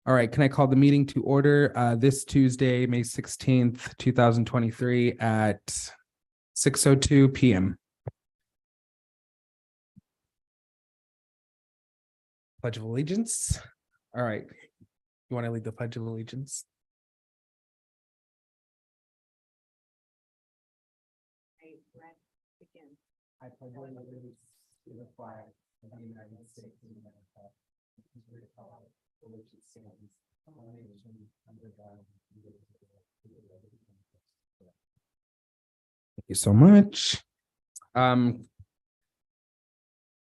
All right, can I call the meeting to order this Tuesday, May 16th, 2023 at 6:02 p.m. Pledge of Allegiance. All right. You want to lead the Pledge of Allegiance? I pledge allegiance to the flag of the United States of America, and to the republic for which it stands, one nation under God, indivisible. Thank you so much.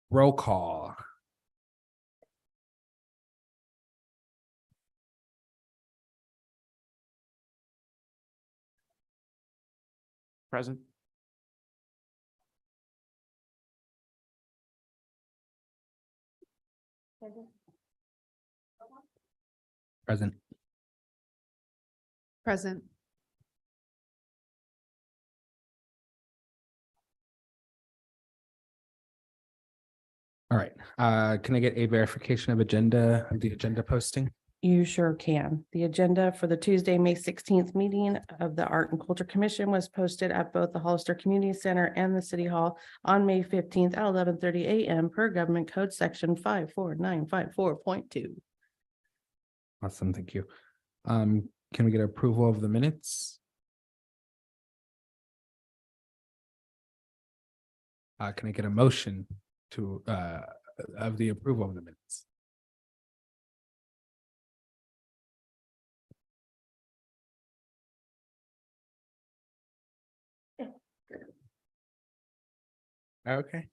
Roll call. Present. Present. Present. All right. Can I get a verification of the agenda posting? You sure can. The agenda for the Tuesday, May 16th meeting of the Art and Culture Commission was posted at both the Hollister Community Center and the City Hall on May 15th at 11:30 a.m. per Government Code Section 54954.2. Awesome, thank you. Can we get approval of the minutes? Can I get a motion to of the approval of the minutes? Okay.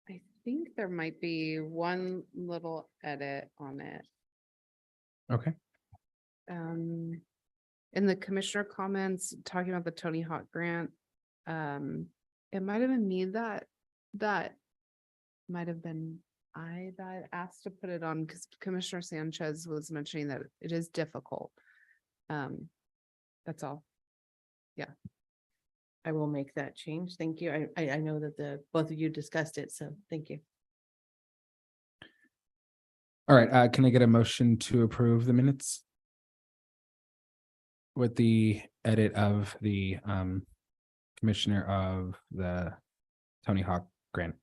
I think there might be one little edit on it. Okay. In the commissioner comments, talking about the Tony Hawk grant. It might have been me that might have been I that asked to put it on because Commissioner Sanchez was mentioning that it is difficult. That's all. I will make that change. Thank you. I know that both of you discussed it, so thank you. All right, can I get a motion to approve the minutes? With the edit of the commissioner of the Tony Hawk grant.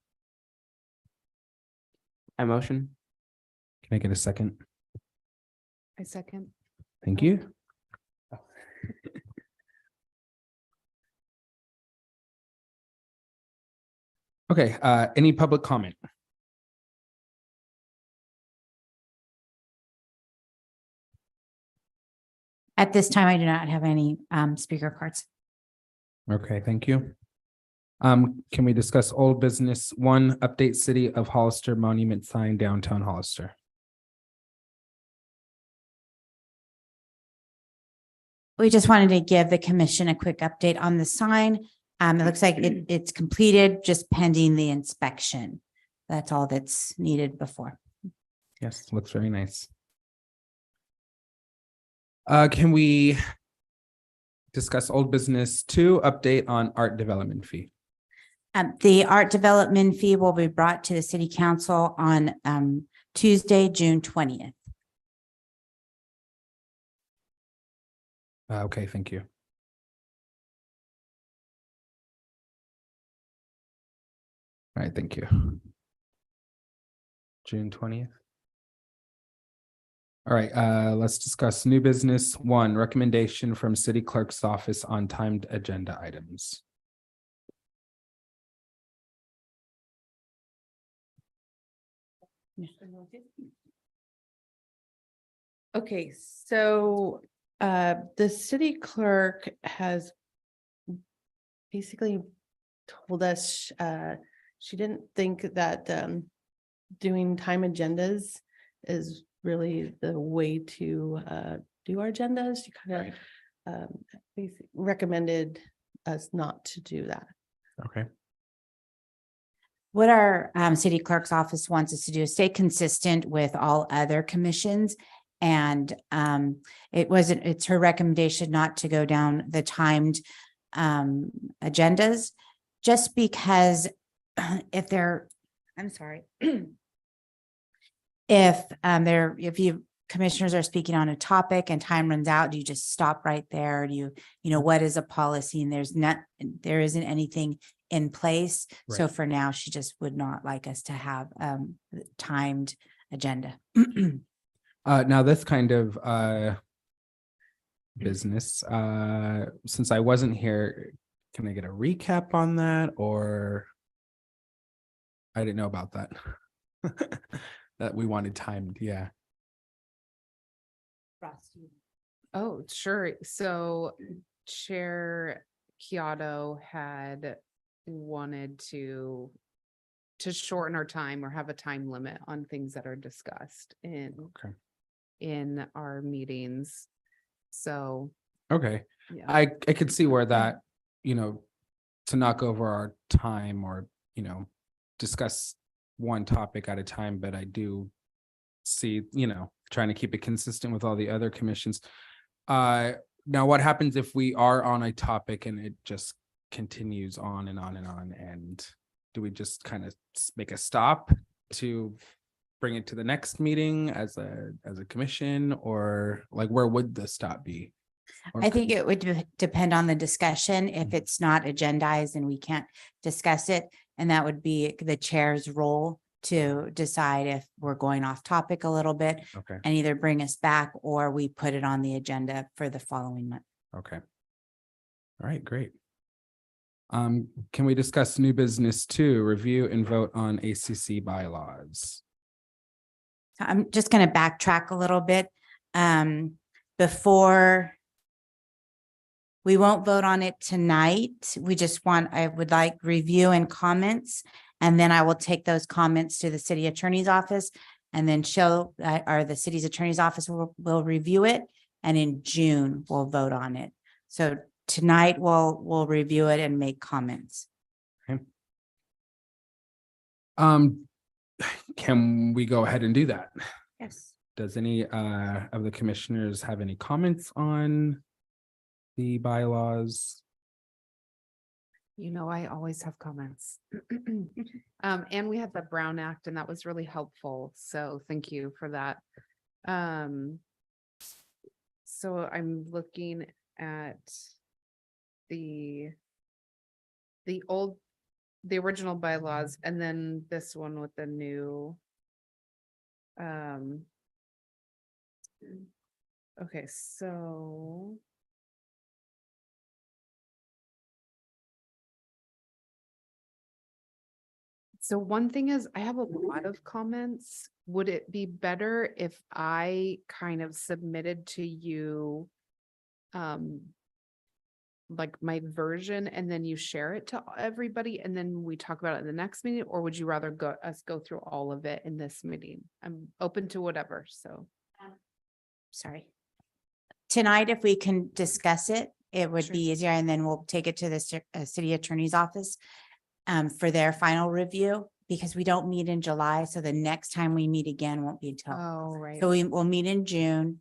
I motion. Can I get a second? I second. Thank you. Okay, any public comment? At this time, I do not have any speaker cards. Okay, thank you. Can we discuss old business? One, update City of Hollister monument sign downtown Hollister. We just wanted to give the commission a quick update on the sign. It looks like it's completed, just pending the inspection. That's all that's needed before. Yes, looks very nice. Can we discuss old business 2, update on art development fee? The art development fee will be brought to the city council on Tuesday, June 20th. Okay, thank you. All right, thank you. June 20th. All right, let's discuss new business. 1, recommendation from city clerk's office on timed agenda items. Okay, so the city clerk has basically told us she didn't think that doing time agendas is really the way to do our agendas. She kind of recommended us not to do that. Okay. What our city clerk's office wants us to do is stay consistent with all other commissions. And it's her recommendation not to go down the timed agendas, just because if they're, I'm sorry. If you commissioners are speaking on a topic and time runs out, do you just stop right there? Do you what is a policy? And there isn't anything in place. So Right. for now, she just would not like us to have timed agenda. Now this kind of business, since I wasn't here, can I get a recap on that, or I didn't know about that? That we wanted timed, yeah. Oh, sure. So Chair Kyoto had wanted to shorten our time or have a time limit on things that are discussed Okay. in our meetings. So, Okay, yeah. I could see where that, to knock over our time or, discuss one topic at a time, but I do see, trying to keep it consistent with all the other commissions. Now what happens if we are on a topic and it just continues on and on and on? And do we just kind of make a stop to bring it to the next meeting as a commission, or like where would the stop be? Or I think it would depend on the discussion. If Mhm. it's not agendized and we can't discuss it, and that would be the chair's role to decide if we're going off topic a little bit Okay, and either bring us back or we put it on the agenda for the following month. okay. All right, great. Can we discuss new business 2, review and vote on ACC bylaws? I'm just going to backtrack a little bit. Before we won't vote on it tonight. I would like review and comments. And then I will take those comments to the city attorney's office and then the city's attorney's office will review it. And in June, we'll vote on it. So tonight we'll review it and make comments. Can we go ahead and do that? Yes. Does any of the commissioners have any comments on the bylaws? I always have comments. And we had the Brown Act and that was really helpful. So thank you for that. So I'm looking at the original bylaws and then this one with the new. Okay, so. So one thing is I have a lot of comments. Would it be better if I kind of submitted to you like my version and then you share it to everybody and then we talk about it in the next meeting, or would you rather us go through all of it in this meeting? I'm open to whatever, so. Sorry. Tonight, if we can discuss it, it would Sure. be easier, and then we'll take it to the city attorney's office for their final review, because we don't meet in July. So the next time we meet again won't be until, Oh, right. so we will meet in June.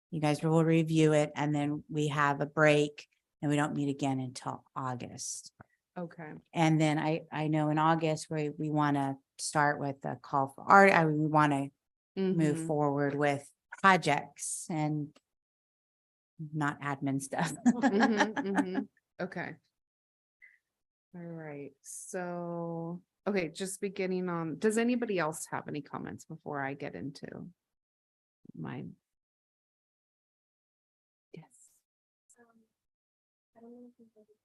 You guys will review it and then we have a break and we don't meet again until August. Okay. And then I know in August, we want to start with the call for art. We want to move Mhm. forward with projects and not admin stuff. Mhm, mhm. Okay. All right, so, okay, just beginning on, does anybody else have any comments before I get into mine? Yes. I don't know if you heard it,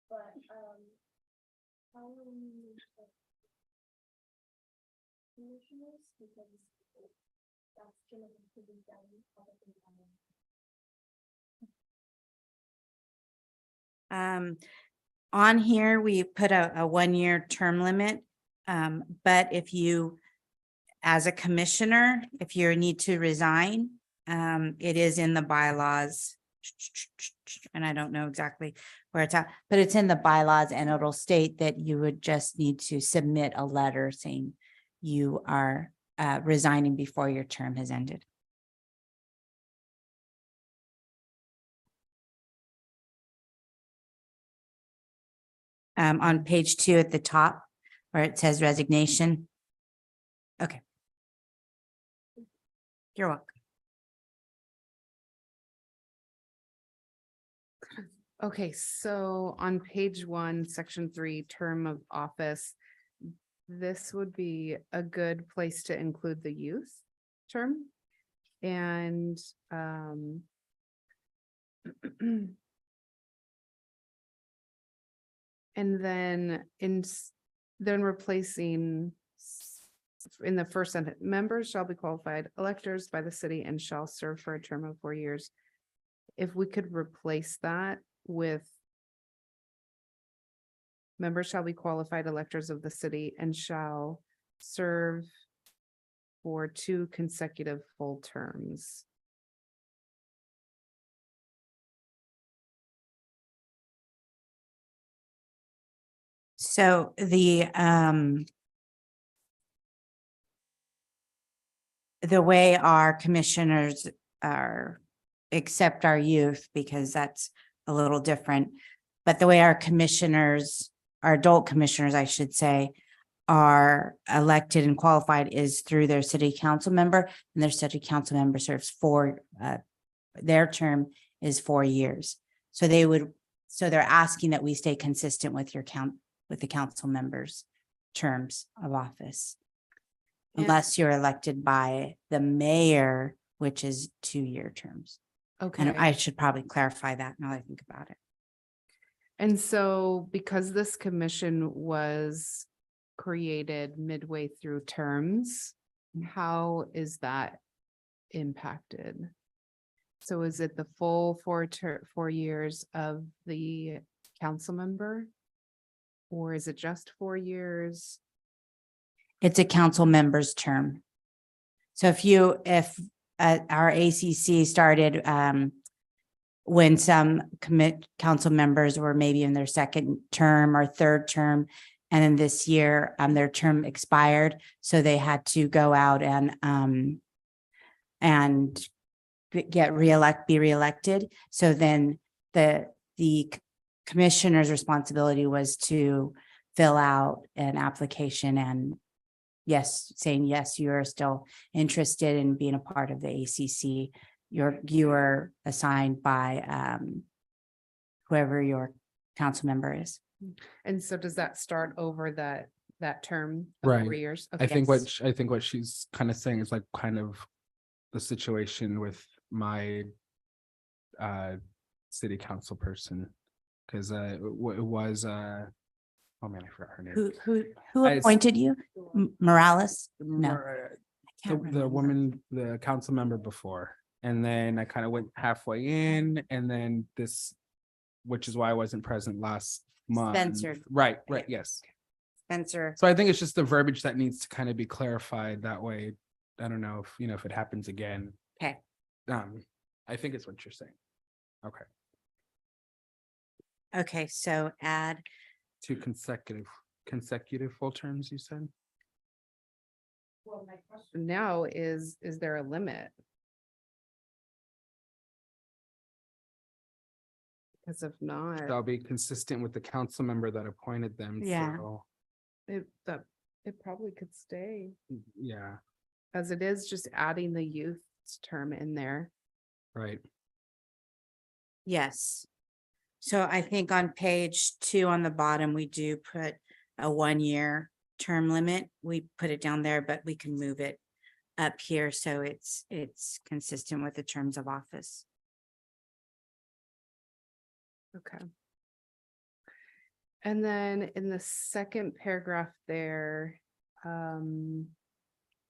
but, how will we, commissioners, because that's gonna be done probably On here, we put a 1-year term limit. But if you, as a commissioner, if you need to resign, it is in the bylaws. And I don't know exactly where it's at, but it's in the bylaws and it'll state that you would just need to submit a letter saying you are resigning before your term has ended. On page 2 at the top, where it says resignation. Okay. You're welcome. Okay, so on page 1, section 3, term of office. This would be a good place to include the youth term. And and then then replacing in the first sentence, members shall be qualified electors by the city and shall serve for a term of 4 years. If we could replace that with members shall be qualified electors of the city and shall serve for 2 consecutive full terms. So the way our commissioners accept our youth, because that's a little different. But the way our commissioners, our adult commissioners, I should say, are elected and qualified is through their city council member, and their city council member serves their term is 4 years. So they're asking that we stay consistent with with the council members' terms of office. And- Unless you're elected by the mayor, which is 2-year terms. Okay. And I should probably clarify that now that I think about it. And so because this commission was created midway through terms, how is that impacted? So is it the full 4 years of the council member? Or is it just 4 years? It's a council member's term. So if our ACC started when some council members were maybe in their 2nd term or 3rd term, and then this year their term expired, so they had to go out and be reelected. So then the commissioner's responsibility was to fill out an application and saying, yes, you are still interested in being a part of the ACC. You are assigned by whoever your council member is. And so does that start over that term of Right. 4 years? I think Yes. what she's kind of saying is like kind of the situation with my city council person. Cause it was oh man, I forgot her name. Who It's- appointed you? Morales? No. Mer- I can't The remember. woman, the council member before, and then I kind of went halfway in, and then this, which is why I wasn't present last month. Spencer. Right, yes. Spencer. So I think it's just the verbiage that needs to kind of be clarified that way. I don't know if it happens again. Okay. I think it's what you're saying. Okay, Okay, so add 2 consecutive full terms, you said? Well, my question now is there a limit? Because if not, That'll be consistent with the council member that appointed them. Yeah. So, it probably could stay yeah, as it is, just adding the youth term in there. right. Yes. So I think on page 2 on the bottom, we do put a 1-year term limit. We put it down there, but we can move it up here so it's consistent with the terms of office. Okay. And then in the second paragraph there,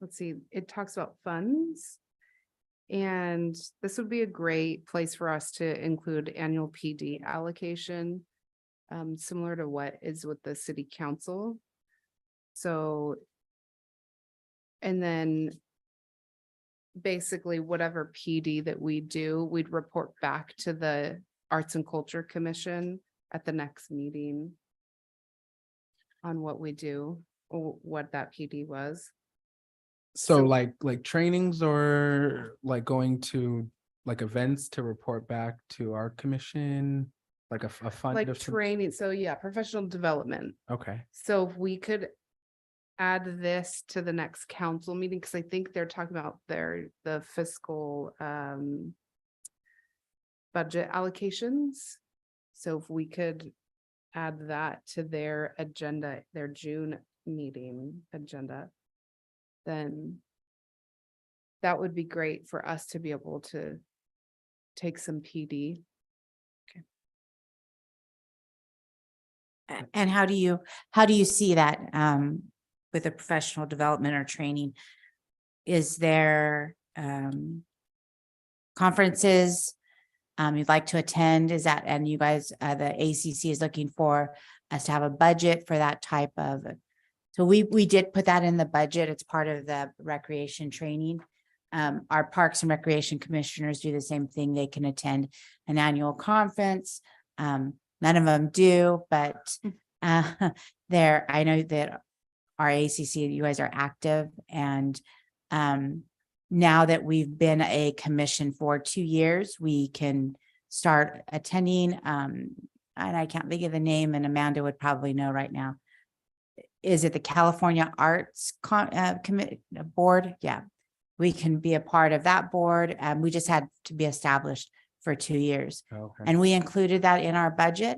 let's see, it talks about funds. And this would be a great place for us to include annual PD allocation, similar to what is with the city council. So, and then basically whatever PD that we do, we'd report back to the Arts and Culture Commission at the next meeting on what we do, or what that PD was. So So- like trainings or like going to like events to report back to our commission, like a fund Like of some- training, so yeah, professional development. Okay, So if we could add this to the next council meeting, because I think they're talking about the fiscal budget allocations. So if we could add that to their agenda, their June meeting agenda, then that would be great for us to be able to take some PD. And how do you see that with a professional development or training? Is there conferences you'd like to attend? Is that, and you guys, the ACC is looking for us to have a budget for that type of. So we did put that in the budget. It's part of the recreation training. Our Parks and Recreation Commissioners do the same thing. They can attend an annual conference. None of them do, but there, I know that our ACC, you guys are active, and now that we've been a commission for 2 years, we can start attending. And I can't think of the name, and Amanda would probably know right now. Is it the California Arts Board? Yeah, we can be a part of that board. We just had to be established for 2 years. okay. And we included that in our budget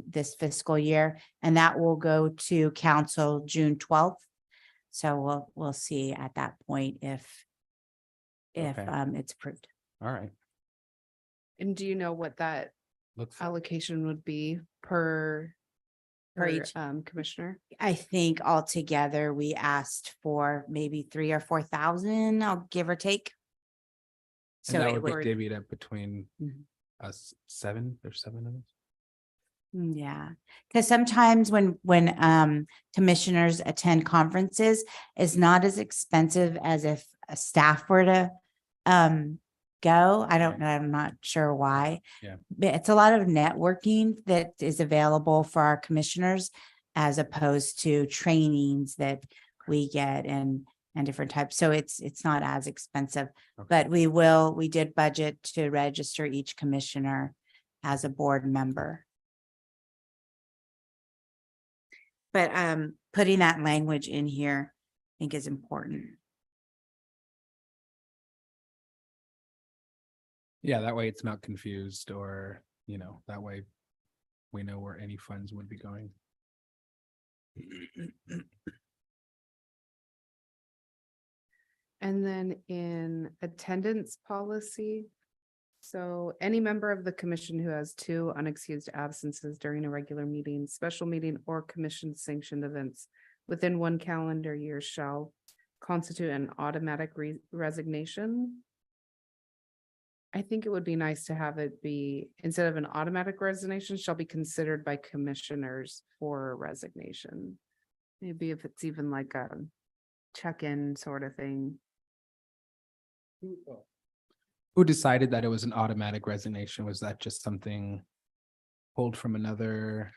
this fiscal year, and that will go to council June 12th. So we'll see at that point if Okay. it's approved. All right. And do you know what that Looks, allocation would be per Per each. commissioner? I think altogether we asked for maybe 3,000 or 4,000, I'll give or take. and that it would be would- divvied up between Mhm. us seven, there's 7 of us. Yeah, because sometimes when commissioners attend conferences, it's not as expensive as if a staff were to go. I don't know, I'm not sure why. Yeah. But it's a lot of networking that is available for our commissioners as opposed to trainings that we get and different types. So it's not as expensive. Okay. But we did budget to register each commissioner as a board member. But putting that language in here, I think is important. Yeah, that way it's not confused, or, that way we know where any funds would be going. And then in attendance policy, so any member of the commission who has 2 unexcused absences during a regular meeting, special meeting, or commission sanctioned events within 1 calendar year shall constitute an automatic resignation. I think it would be nice to have it be, instead of an automatic resignation, shall be considered by commissioners for resignation. Maybe if it's even like a check-in sort of thing. Who decided that it was an automatic resignation? Was that just something pulled from another?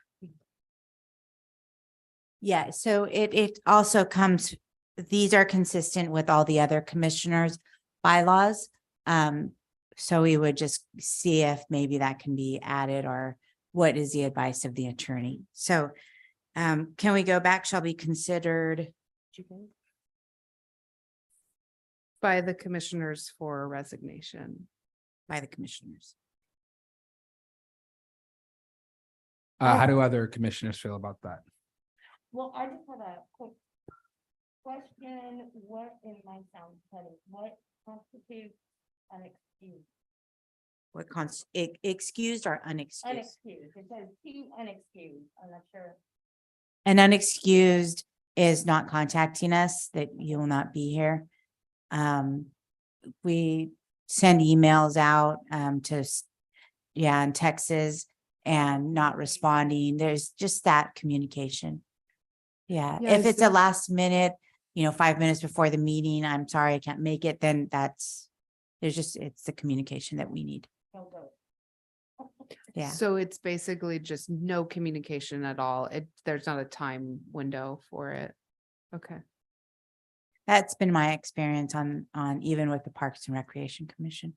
Yeah, so it also comes, these are consistent with all the other commissioners' bylaws. So we would just see if maybe that can be added, or what is the advice of the attorney? So can we go back? Shall be considered By the commissioners for resignation. by the commissioners. How do other commissioners feel about that? Well, I just had a quick question. What, in my sound petty, what constitutes an excuse? What excused or unexcused? Unexcused, it says 2 unexcused, I'm not sure. An unexcused is not contacting us, that you will not be here. We send emails out and texts and not responding. There's just that communication. Yeah, Yeah, if is it's a there- last minute, 5 minutes before the meeting, I'm sorry, I can't make it, then it's the communication that we need. No go. Yeah. So it's basically just no communication at all. There's not a time window for it. Okay. That's been my experience on even with the Parks and Recreation Commission.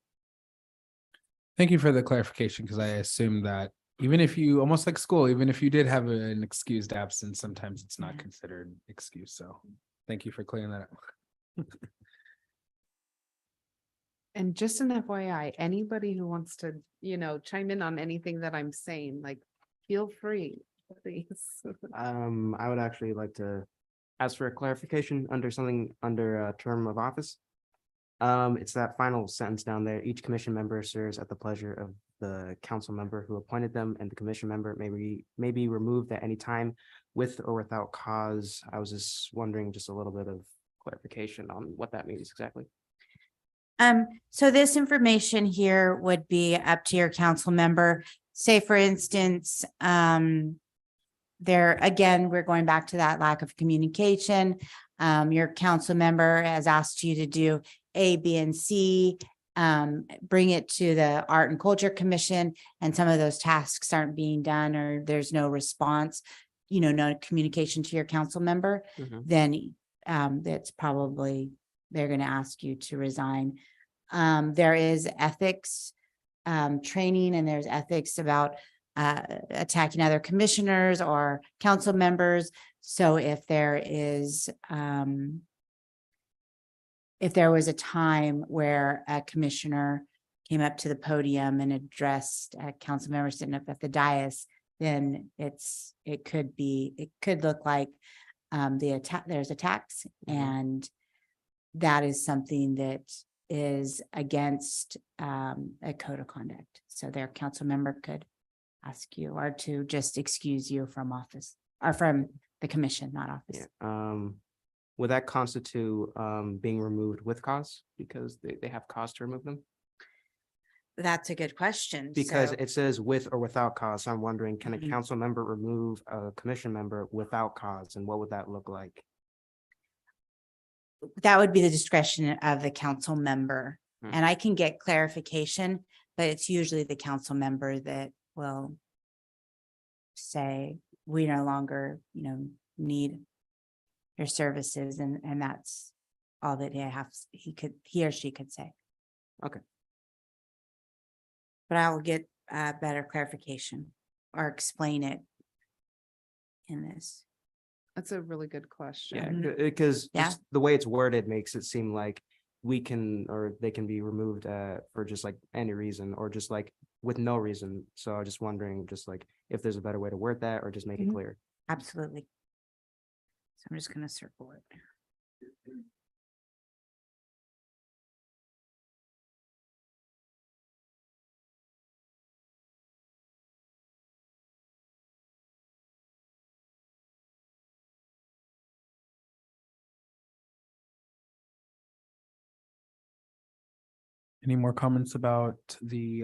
Thank you for the clarification, because I assume that even if you, almost like school, even if you did have an excused absence, sometimes it's not Yeah. considered excuse. So thank you for clearing that up. And just an FYI, anybody who wants to, chime in on anything that I'm saying, like, feel free, please. I would actually like to ask for a clarification under a term of office. It's that final sentence down there. Each commission member serves at the pleasure of the council member who appointed them, and the commission member may be removed at any time with or without cause. I was just wondering just a little bit of clarification on what that means exactly. So this information here would be up to your council member. Say, for instance, there, again, we're going back to that lack of communication. Your council member has asked you to do A, B, and C. Bring it to the Art and Culture Commission, and some of those tasks aren't being done, or there's no response, no communication to your council member, then that's probably, they're going to ask you to resign. There is ethics training, and there's ethics about attacking other commissioners or council members. So if there was a time where a commissioner came up to the podium and addressed a council member sitting up at the dais, then it could look like there's attacks, and that is something that is against a code of conduct. So their council member could ask you or to just excuse you from office or from the commission, not office. Yeah. Would that constitute being removed with cause because they have cause to remove them? That's a good question. Because So it says with or without cause. So I'm wondering, can a council member remove a commission member without cause, and what would that look like? that would be the discretion of the council member. Hmm. And I can get clarification, but it's usually the council member that will say, we no longer, need your services, and that's all that he or she could say. Okay. But I will get better clarification or explain it in this. That's a really good question. Yeah, because Yeah. just the way it's worded makes it seem like we can, or they can be removed for just like any reason, or just like with no reason. So I'm just wondering, just like if there's a better way to word that, or just make it Mhm. clear. Absolutely. So I'm just gonna circle it. Any more comments about the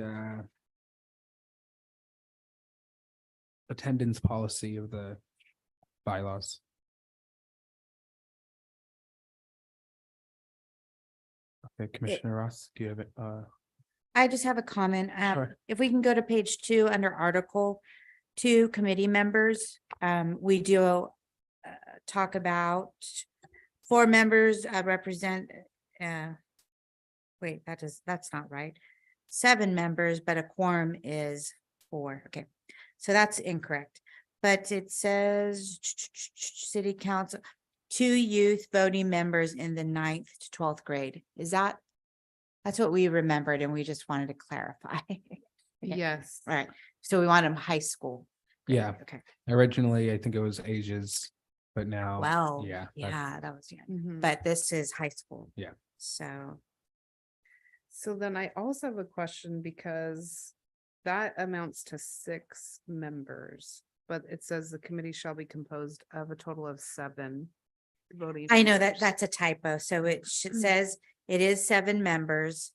attendance policy of the bylaws? Okay, Commissioner Ross, do you have it? I just have a comment. Sure. If we can go to page 2 under Article 2, committee members, we do talk about 4 members represent, wait, that's not right. 7 members, but a quorum is 4. Okay, so that's incorrect. But it says city council, 2 youth voting members in the 9th to 12th grade. That's what we remembered, and we just wanted to clarify. Yes. All right, so we want them high school. grade. Yeah. Okay, Originally, I think it was ages, but now. well, Yeah. yeah, that was, yeah, Mhm. but this is high school. Yeah. So, So then I also have a question, because that amounts to 6 members, but it says the committee shall be composed of a total of 7. voting. I know that members. that's a typo. So it Mm. says it is 7 members.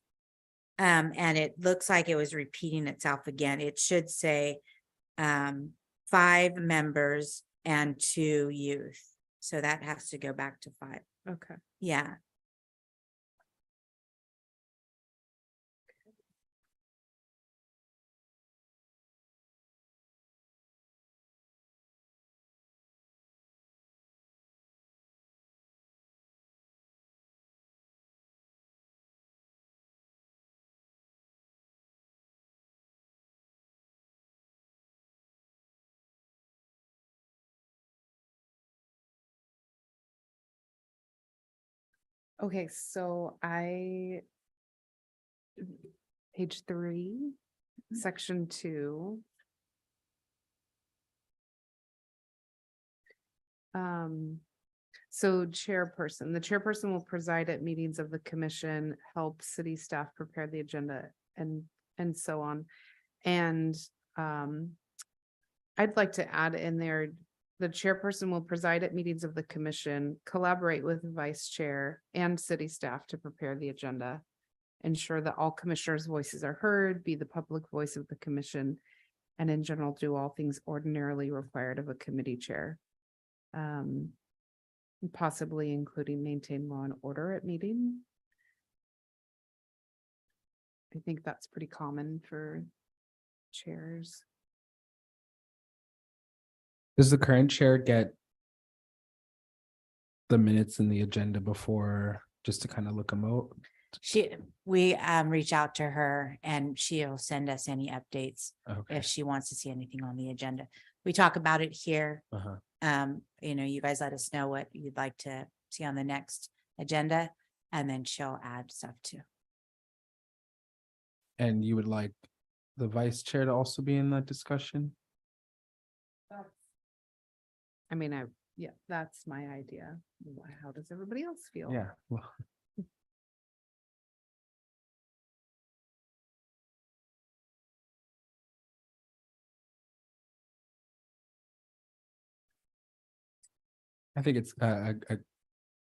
And it looks like it was repeating itself again. It should say 5 members and 2 youth. So that has to go back to 5. Okay. Yeah. Okay, so page 3, section 2. So chairperson, the chairperson will preside at meetings of the commission, help city staff prepare the agenda and so on. And I'd like to add in there, the chairperson will preside at meetings of the commission, collaborate with the vice chair and city staff to prepare the agenda. Ensure that all commissioners' voices are heard, be the public voice of the commission, and in general, do all things ordinarily required of a committee chair. Possibly including maintain law and order at meeting. I think that's pretty common for chairs. Does the current chair get the minutes and the agenda before, just to kind of look them out? We reach out to her and she'll send us any updates Okay. if she wants to see anything on the agenda. We talk about it here. Uh-huh. You guys let us know what you'd like to see on the next agenda, and then she'll add stuff too. And you would like the vice chair to also be in that discussion? I mean, yeah, that's my idea. How does everybody else feel? Yeah, well. I think it's a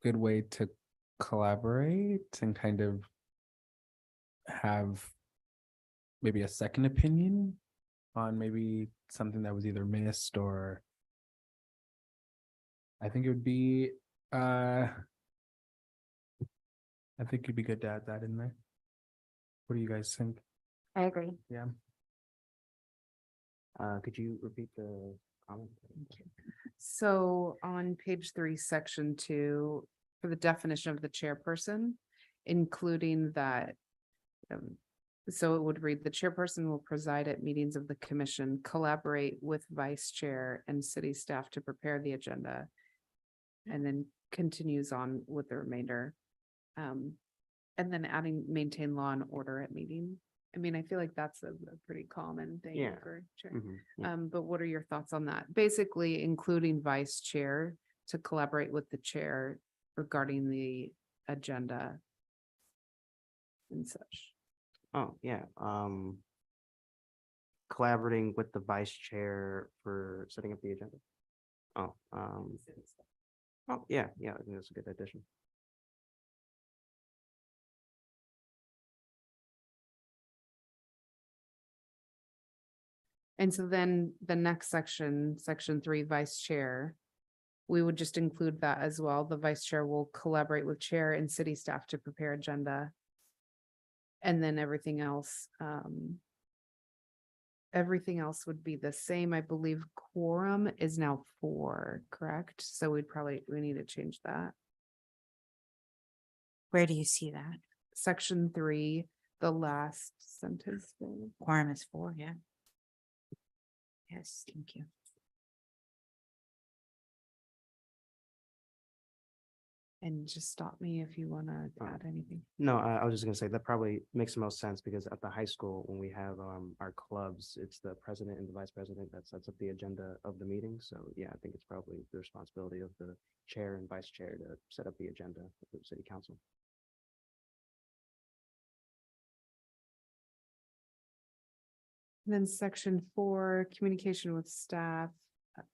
good way to collaborate and kind of have maybe a second opinion on maybe something that was either missed or I think it would be I think it'd be good to add that in there. What do you guys think? I agree. Yeah. Could you repeat the comment? So on page 3, section 2, for the definition of the chairperson, including that. So it would read, the chairperson will preside at meetings of the commission, collaborate with vice chair and city staff to prepare the agenda. And then continues on with the remainder. And then adding maintain law and order at meeting. I mean, I feel like that's a pretty common thing Yeah. for chair. Yeah. But what are your thoughts on that? Basically, including vice chair to collaborate with the chair regarding the agenda. And such. Oh, yeah, collaborating with the vice chair for setting up the agenda. Oh, yeah, I think that's a good addition. And so then the next section, section 3, vice chair. We would just include that as well. The vice chair will collaborate with chair and city staff to prepare agenda. And then everything else would be the same. I believe quorum is now 4, correct? So we need to change that. Where do you see that? Section 3, the last sentence. Quorum is 4, yeah. Yes, thank you. And just stop me if you want to add anything. No, I was just gonna say that probably makes the most sense because at the high school, when we have our clubs, it's the president and the vice president that sets up the agenda of the meeting. So yeah, I think it's probably the responsibility of the chair and vice chair to set up the agenda of the city council. And then section 4, communication with staff,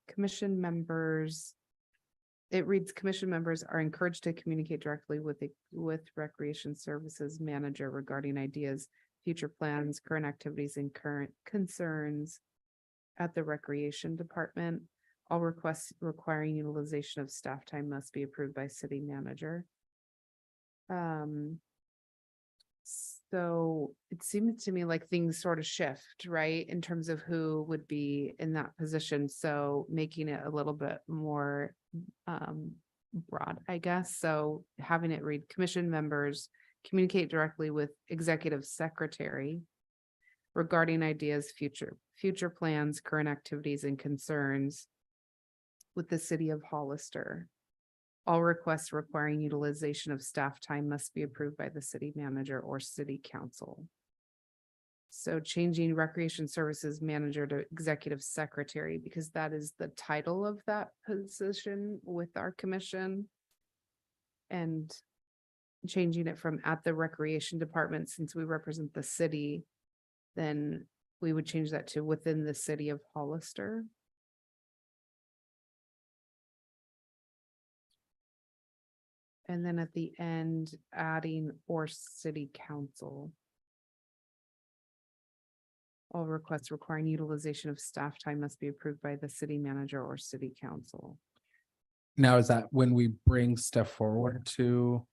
commission members. it reads, commission members are encouraged to communicate directly with Recreation Services Manager regarding ideas, future plans, current activities, and current concerns at the Recreation Department. All requests requiring utilization of staff time must be approved by city manager. So it seems to me like things sort of shift, right, in terms of who would be in that position. So making it a little bit more broad, I guess. So having it read, commission members communicate directly with executive secretary regarding ideas, future plans, current activities, and concerns with the city of Hollister. All requests requiring utilization of staff time must be approved by the city manager or city council. So changing Recreation Services Manager to Executive Secretary, because that is the title of that position with our commission. And changing it from at the Recreation Department, since we represent the city, then we would change that to within the city of Hollister. And then at the end, adding or city council. All requests requiring utilization of staff time must be approved by the city manager or city council. Now, is that when we bring stuff forward to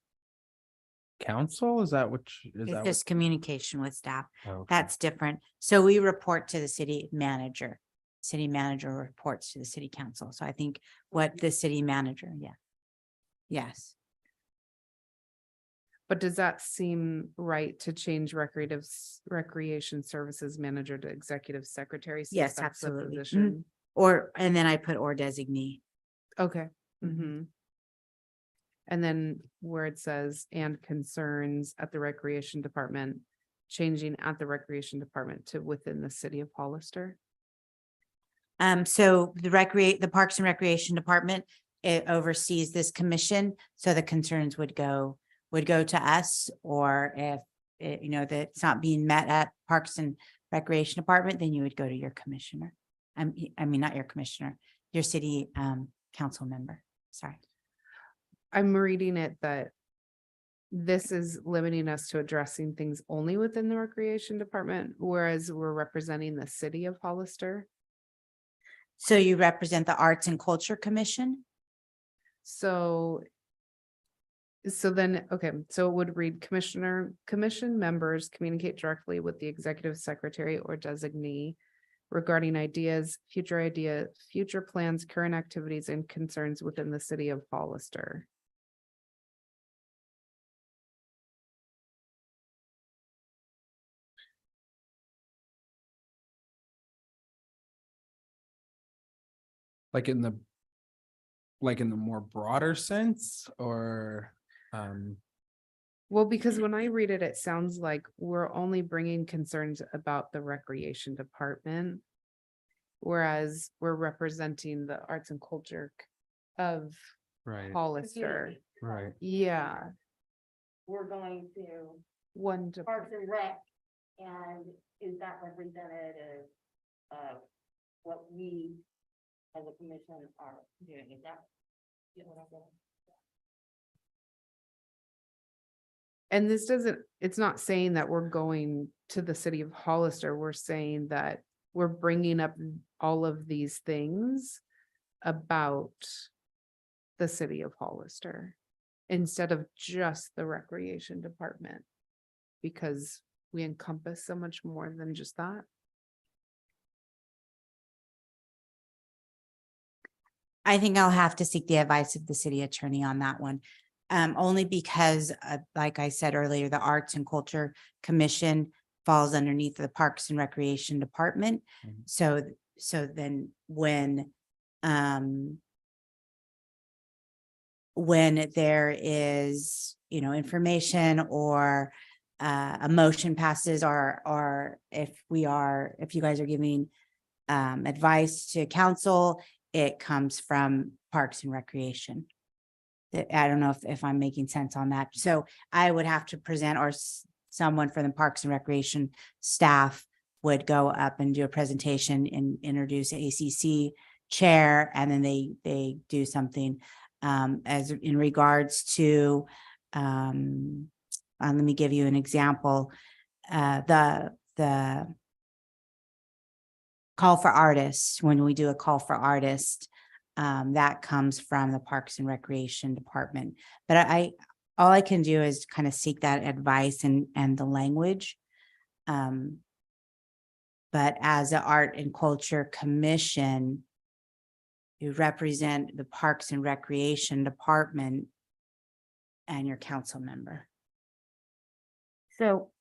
council? Is that It's just communication with staff. Okay. That's different. So we report to the city manager. City manager reports to the city council. So I think what the city manager, yeah. Yes. But does that seem right to change Recreation Services Manager to Executive Secretary? since Yes, that's the absolutely. position? Or, and then I put or designee. Okay. Mhm. And then where it says and concerns at the Recreation Department, changing at the Recreation Department to within the city of Hollister. So the Parks and Recreation Department, it oversees this commission. So the concerns would go to us, or if it, that it's not being met at Parks and Recreation Department, then you would go to your commissioner. I mean, not your commissioner, your city council member. Sorry. I'm reading it that this is limiting us to addressing things only within the Recreation Department, whereas we're representing the city of Hollister. So you represent the Arts and Culture Commission? So then, okay, so it would read commission members communicate directly with the executive secretary or designee regarding ideas, future plans, current activities, and concerns within the city of Hollister. Like in the more broader sense, or Well, because when I read it, it sounds like we're only bringing concerns about the Recreation Department, whereas we're representing the arts and culture of right, Hollister. right. Yeah, We're going to one to Parks and Rec, and is that representative of what we as a commission are doing? Is that? You know what I'm saying? And this it's not saying that we're going to the city of Hollister. We're saying that we're bringing up all of these things about the city of Hollister instead of just the Recreation Department, because we encompass so much more than just that. I think I'll have to seek the advice of the city attorney on that one. Only because, like I said earlier, the Arts and Culture Commission falls underneath the Parks and Recreation Department. Mhm. So then when there is, information or a motion passes, or if you guys are giving advice to council, it comes from Parks and Recreation. I don't know if I'm making sense on that. So I would have to present, or someone from the Parks and Recreation staff would go up and do a presentation and introduce ACC chair, and then they do something. as in regards to, let me give you an example. The call for artists, when we do a call for artists, that comes from the Parks and Recreation Department. But all I can do is kind of seek that advice and the language. But as an Art and Culture Commission, you represent the Parks and Recreation Department and your council member. So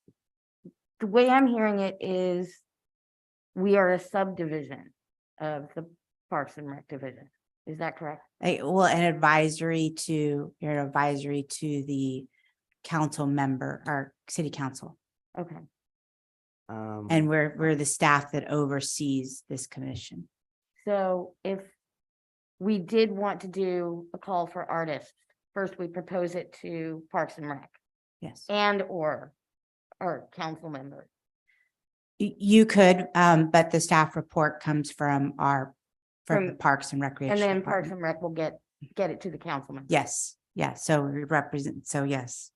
the way I'm hearing it is we are a subdivision of the Parks and Rec division. Is that correct? Well, you're advisory to the council member or city council. Okay. And we're the staff that oversees this commission. So if we did want to do a call for artists, first we propose it to Parks and Rec Yes. and or our council member. You could, but the staff report comes from the From- Parks and Recreation. And then Parks Department. and Rec will get it to the council member. Yes, yeah, so we represent, so yes.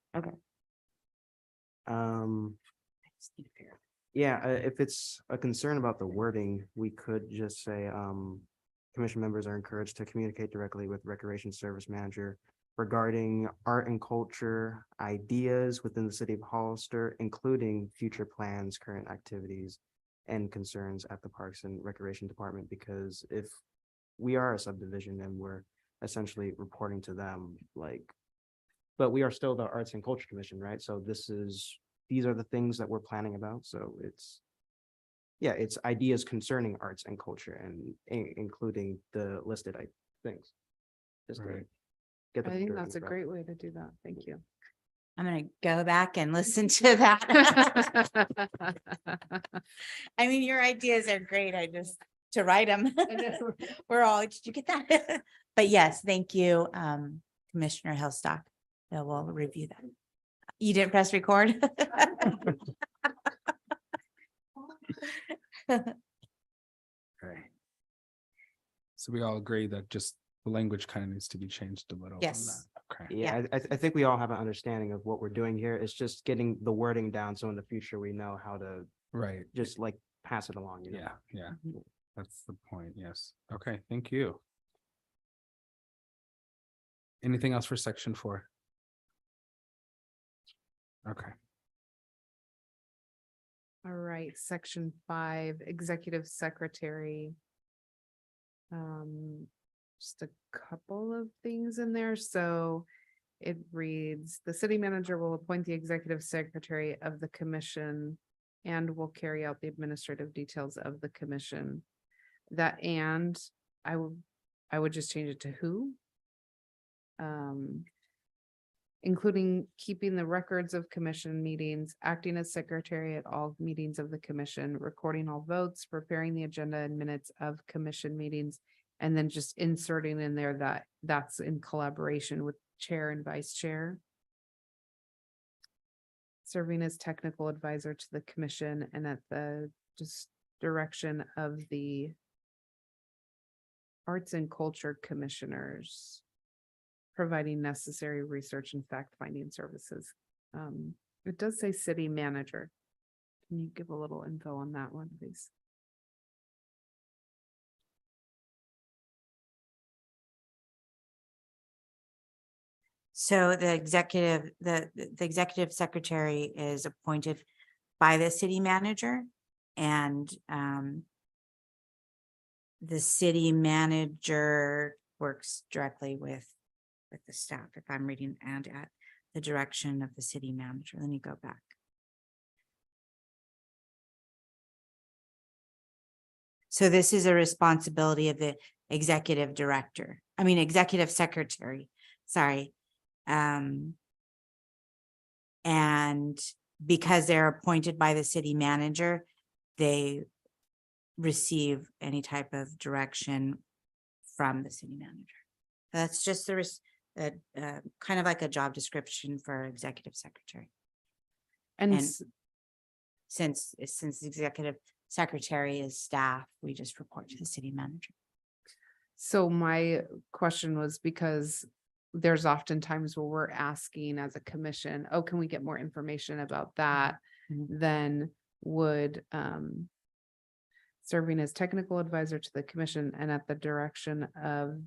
Yeah, if it's a concern about the wording, we could just say, commission members are encouraged to communicate directly with Recreation Service Manager regarding art and culture ideas within the city of Hollister, including future plans, current activities, and concerns at the Parks and Recreation Department, because if we are a subdivision and we're essentially reporting to them, but we are still the Arts and Culture Commission, right? So these are the things that we're planning about. So it's ideas concerning arts and culture and including the listed things. Just to Right. get the I think wording that's a correct. great way to do that. Thank you. I'm gonna go back and listen to that. I mean, your ideas are great. I just, to write them. We're all, did you get that? But yes, thank you, Commissioner Hillstock. We'll review that. You didn't press record? Okay. So we all agree that just the language kind of needs to be changed a little. on Yes. that. Okay. Yeah, I think we all have an understanding of what we're doing here. It's just getting the wording down. So in the future, we know how to Right. just pass it along, you know? Yeah, yeah. That's the point. Yes. Okay, thank you. Anything else for section 4? Okay. All right, section 5, executive secretary. Just a couple of things in there. So it reads, the city manager will appoint the executive secretary of the commission and will carry out the administrative details of the commission. That and I would just change it to who. Including keeping the records of commission meetings, acting as secretary at all meetings of the commission, recording all votes, preparing the agenda and minutes of commission meetings, and then just inserting in there that that's in collaboration with chair and vice chair. Serving as technical advisor to the commission and at the just direction of the arts and culture commissioners, providing necessary research and fact-finding services. It does say city manager. Can you give a little info on that one, please? So the executive secretary is appointed by the city manager and the city manager works directly with the staff, if I'm reading and at the direction of the city manager. Let me go back. So this is a responsibility of the executive secretary, sorry. And because they're appointed by the city manager, they receive any type of direction from the city manager. That's just kind of like a job description for executive secretary. And And since the executive secretary is staff, we just report to the city manager. So my question was because there's often times where we're asking as a commission, oh, can we get more information about that? Mhm. Then would serving as technical advisor to the commission and at the direction of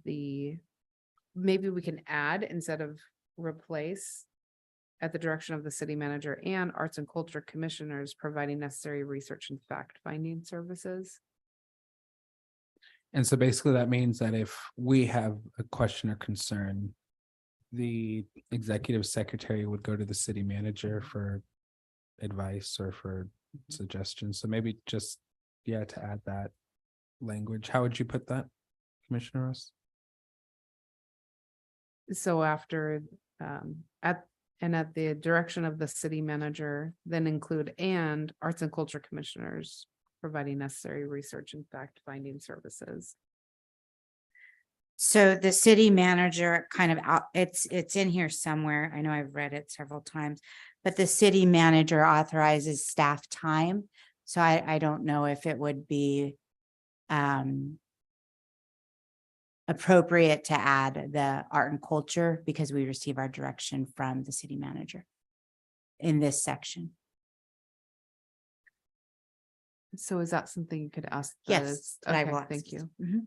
maybe we can add instead of replace at the direction of the city manager and arts and culture commissioners providing necessary research and fact finding services. And so basically that means that if we have a question or concern, the executive secretary would go to the city manager for advice or for suggestions. So maybe just, yeah, to add that language. How would you put that, Commissioner Ross? So after, at the direction of the city manager, then include and arts and culture commissioners providing necessary research and fact finding services. So the city manager kind of out, it's in here somewhere. I know I've read it several times, but the city manager authorizes staff time. So I don't know if it would be appropriate to add the art and culture because we receive our direction from the city manager in this section. So is that something you could ask? Yes, but I Okay, will ask. thank you. Mhm.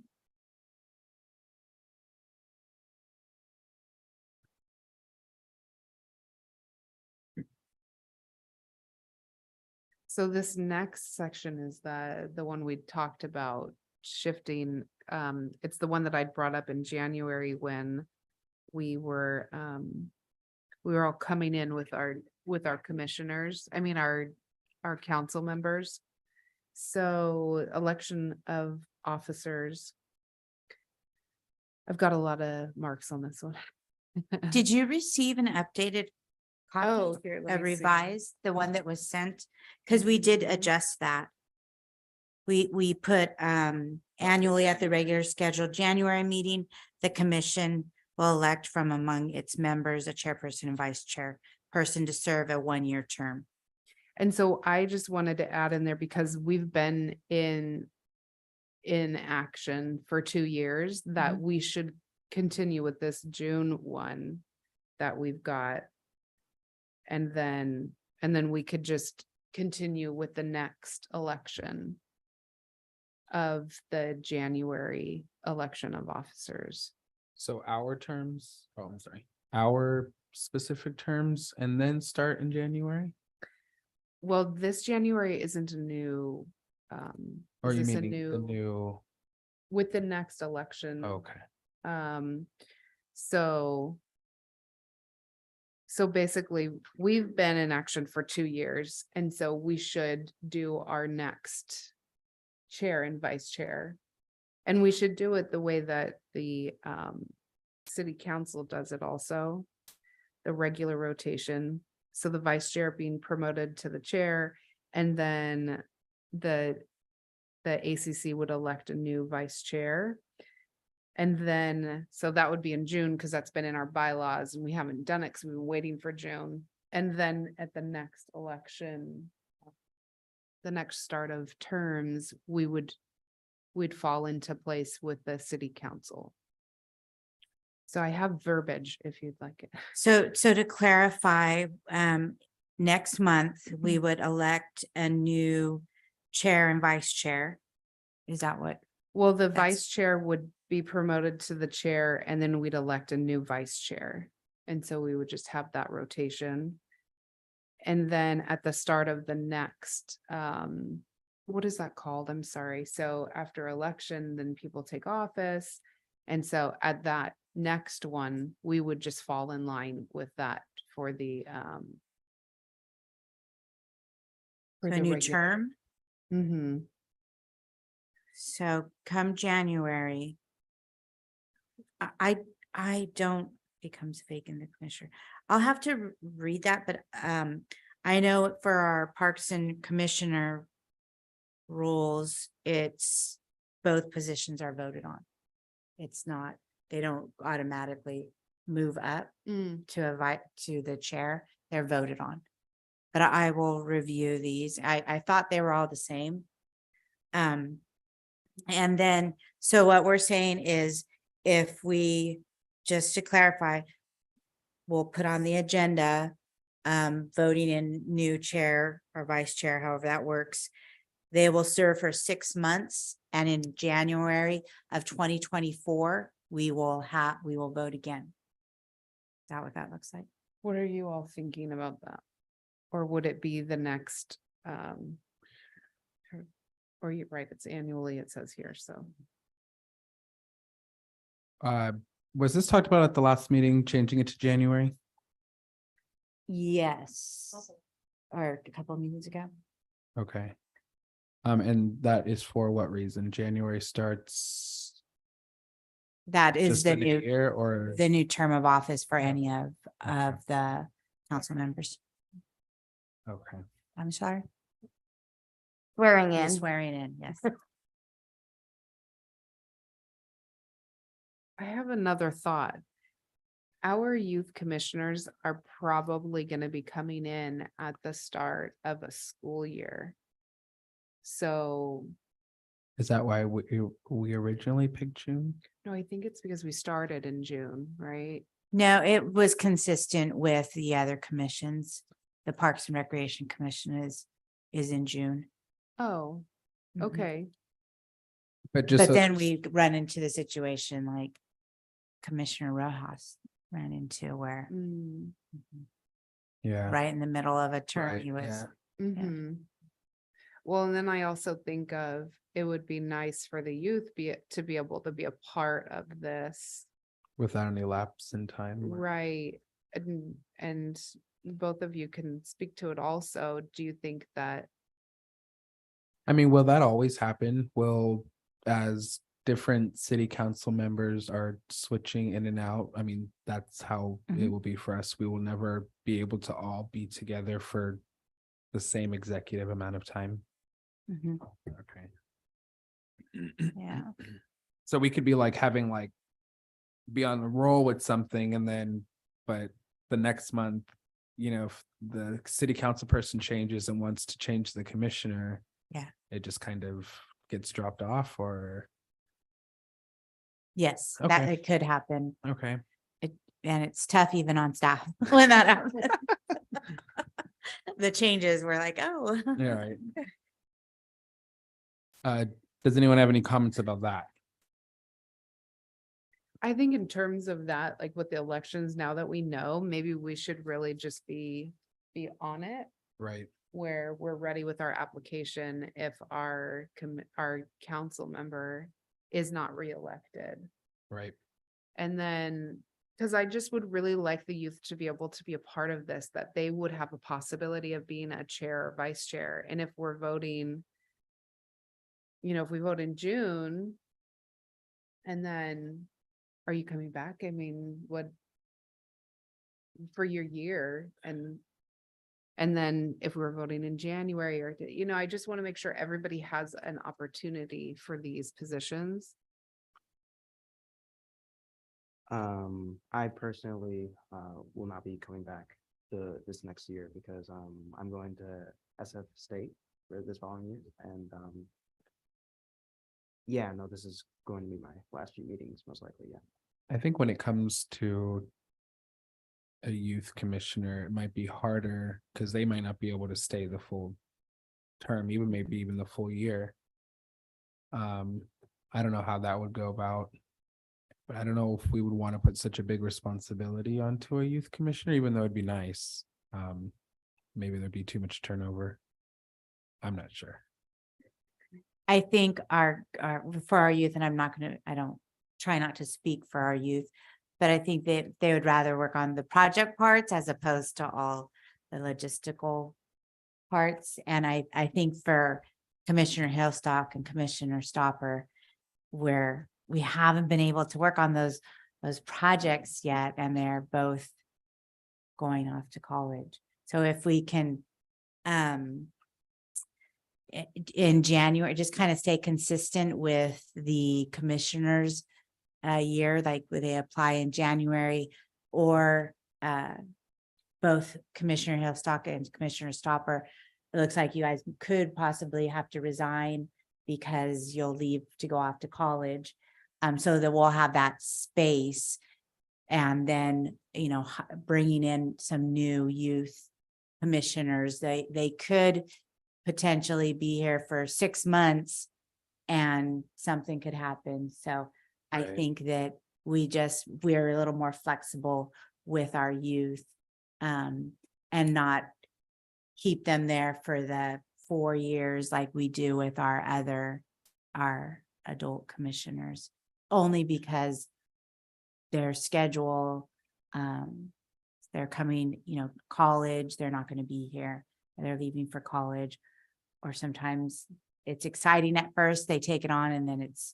So this next section is the one we talked about shifting. It's the one that I brought up in January when we were all coming in with our commissioners, our council members. So election of officers. I've got a lot of marks on this one. Did you receive an updated Oh, copy? here, let A me see. revised, the one that was sent? Because we did adjust that. We put annually at the regular scheduled January meeting, the commission will elect from among its members a chairperson and vice chairperson to serve a 1-year term. And so I just wanted to add in there because we've been in action for 2 years that we should continue with this June 1 that we've got. And then we could just continue with the next election of the January election of officers. So our terms, oh, I'm sorry, our specific terms and then start in January? Well, this January isn't a new, Or is you this a mean the new, with the next election. okay. So basically, we've been in action for 2 years, and so we should do our next chair and vice chair. And we should do it the way that the city council does it also, the regular rotation. So the vice chair being promoted to the chair, and then the ACC would elect a new vice chair. And then, so that would be in June, because that's been in our bylaws and we haven't done it because we've been waiting for June. And then at the next election, the next start of terms, we'd fall into place with the city council. So I have verbiage if you'd like it. So to clarify, next month, we would elect a new chair and vice chair. Is that what? Well, the That's- vice chair would be promoted to the chair and then we'd elect a new vice chair. And so we would just have that rotation. And then at the start of the next, what is that called? I'm sorry. So after election, then people take office. And so at that next one, we would just fall in line with that for the A new term? Mm-hmm. So come January. I don't becomes vacant the commissioner. I'll have to read that, but I know for our Parks and Commissioner rules, it's both positions are voted on. It's not, they don't automatically move up to the chair. They're voted on. But I will review these. I thought they were all the same. And then, so what we're saying is if we, just to clarify, we'll put on the agenda, voting in new chair or vice chair, however that works. They will serve for 6 months, and in January of 2024, we will vote again. Is that what that looks like? What are you all thinking about that? Or would it be the next, or you're right, it's annually, it says here, so. Was this talked about at the last meeting, changing it to January? Yes. Or a couple of meetings ago. Okay. And that is for what reason? January starts That is just the the new new, year or? the new term of office for any of the council members. Okay. I'm sorry. Swearing You're in. swearing in, yes. I have another thought. Our youth commissioners are probably gonna be coming in at the start of a school year. So, Is that why we originally picked June? no, I think it's because we started in June, right? No, it was consistent with the other commissions. The Parks and Recreation Commission is in June. Oh, Mhm. okay. But just. But so then there's- we run into the situation like Commissioner Rojas ran into where Mm, Yeah. right in the middle of a term, Right, he was. yeah. mhm. Well, and then I also think of, it would be nice for the youth to be able to be a part of this. Without any lapse in time. or- Right, and both of you can speak to it also. Do you think that, I mean, will that always happen? Will, as different city council members are switching in and out? I mean, that's how it Mhm. will be for us. We will never be able to all be together for the same executive amount of time. Mhm. Okay. Yeah, So we could be like having like be on the roll with something and then, but the next month, if the city council person changes and wants to change the commissioner. Yeah. It just kind of gets dropped off or, yes, that Okay. it could happen. okay. And it's tough even on staff when that happens. The changes were like, oh. Yeah, right. Does anyone have any comments about that? I think in terms of that, like with the elections, now that we know, maybe we should really just be on it. Right. Where we're ready with our application if our council member is not reelected. Right. And then, because I just would really like the youth to be able to be a part of this, that they would have a possibility of being a chair or vice chair. And if we're voting, if we vote in June, and then are you coming back? I mean, what for your year and then if we were voting in January or, I just want to make sure everybody has an opportunity for these positions. I personally will not be coming back to this next year because I'm going to SF State for this following year and yeah, no, this is going to be my last few meetings, most likely, yeah. I think when it comes to a youth commissioner, it might be harder because they might not be able to stay the full term, maybe even the full year. I don't know how that would go about. But I don't know if we would want to put such a big responsibility onto a youth commissioner, even though it'd be nice. Maybe there'd be too much turnover. I'm not sure. I think for our youth, and I don't try not to speak for our youth, but I think that they would rather work on the project parts as opposed to all the logistical parts. And I think for Commissioner Hillstock and Commissioner Stopper, where we haven't been able to work on those projects yet, and they're both going off to college. So if we can, in January, just kind of stay consistent with the commissioners year, like would they apply in January or both Commissioner Hillstock and Commissioner Stopper. It looks like you guys could possibly have to resign because you'll leave to go off to college. So that we'll have that space. And then, you know, bringing in some new youth commissioners, they could potentially be here for 6 months and something could happen. So I Right. think that we're a little more flexible with our youth, and not keep them there for the 4 years like we do with our adult commissioners, only because their schedule, they're coming, you know, college, they're not going to be here, they're leaving for college. Or sometimes it's exciting at first, they take it on and then it's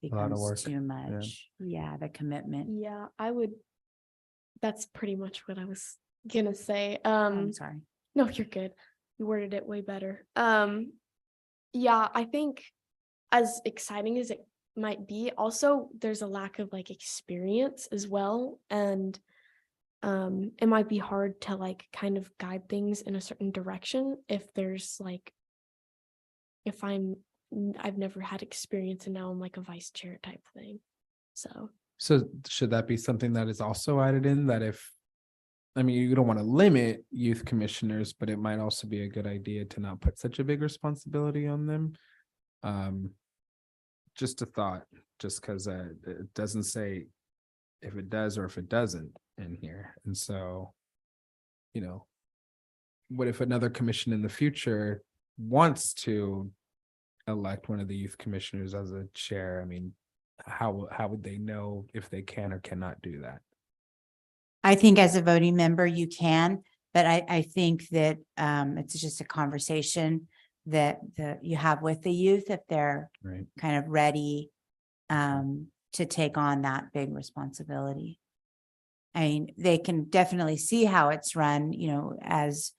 lot of becomes work, too much. Yeah, the commitment. Yeah, that's pretty much what I was gonna say. Oh, I'm sorry. No, you're good. You worded it way better. Yeah, I think as exciting as it might be, also there's a lack of like experience as well. And it might be hard to like kind of guide things in a certain direction if there's like if I've never had experience and now I'm like a vice chair type thing. So So should that be something that is also added in that if, I mean, you don't want to limit youth commissioners, but it might also be a good idea to not put such a big responsibility on them. Just a thought, just because it doesn't say if it does or if it doesn't in here. And so, you know, what if another commission in the future wants to elect one of the youth commissioners as a chair? I mean, how would they know if they can or cannot do that? I think as a voting member, you can, but I think that it's just a conversation that you have with the youth if they're Right. kind of ready to take on that big responsibility. I mean, they can definitely see how it's run, you know, as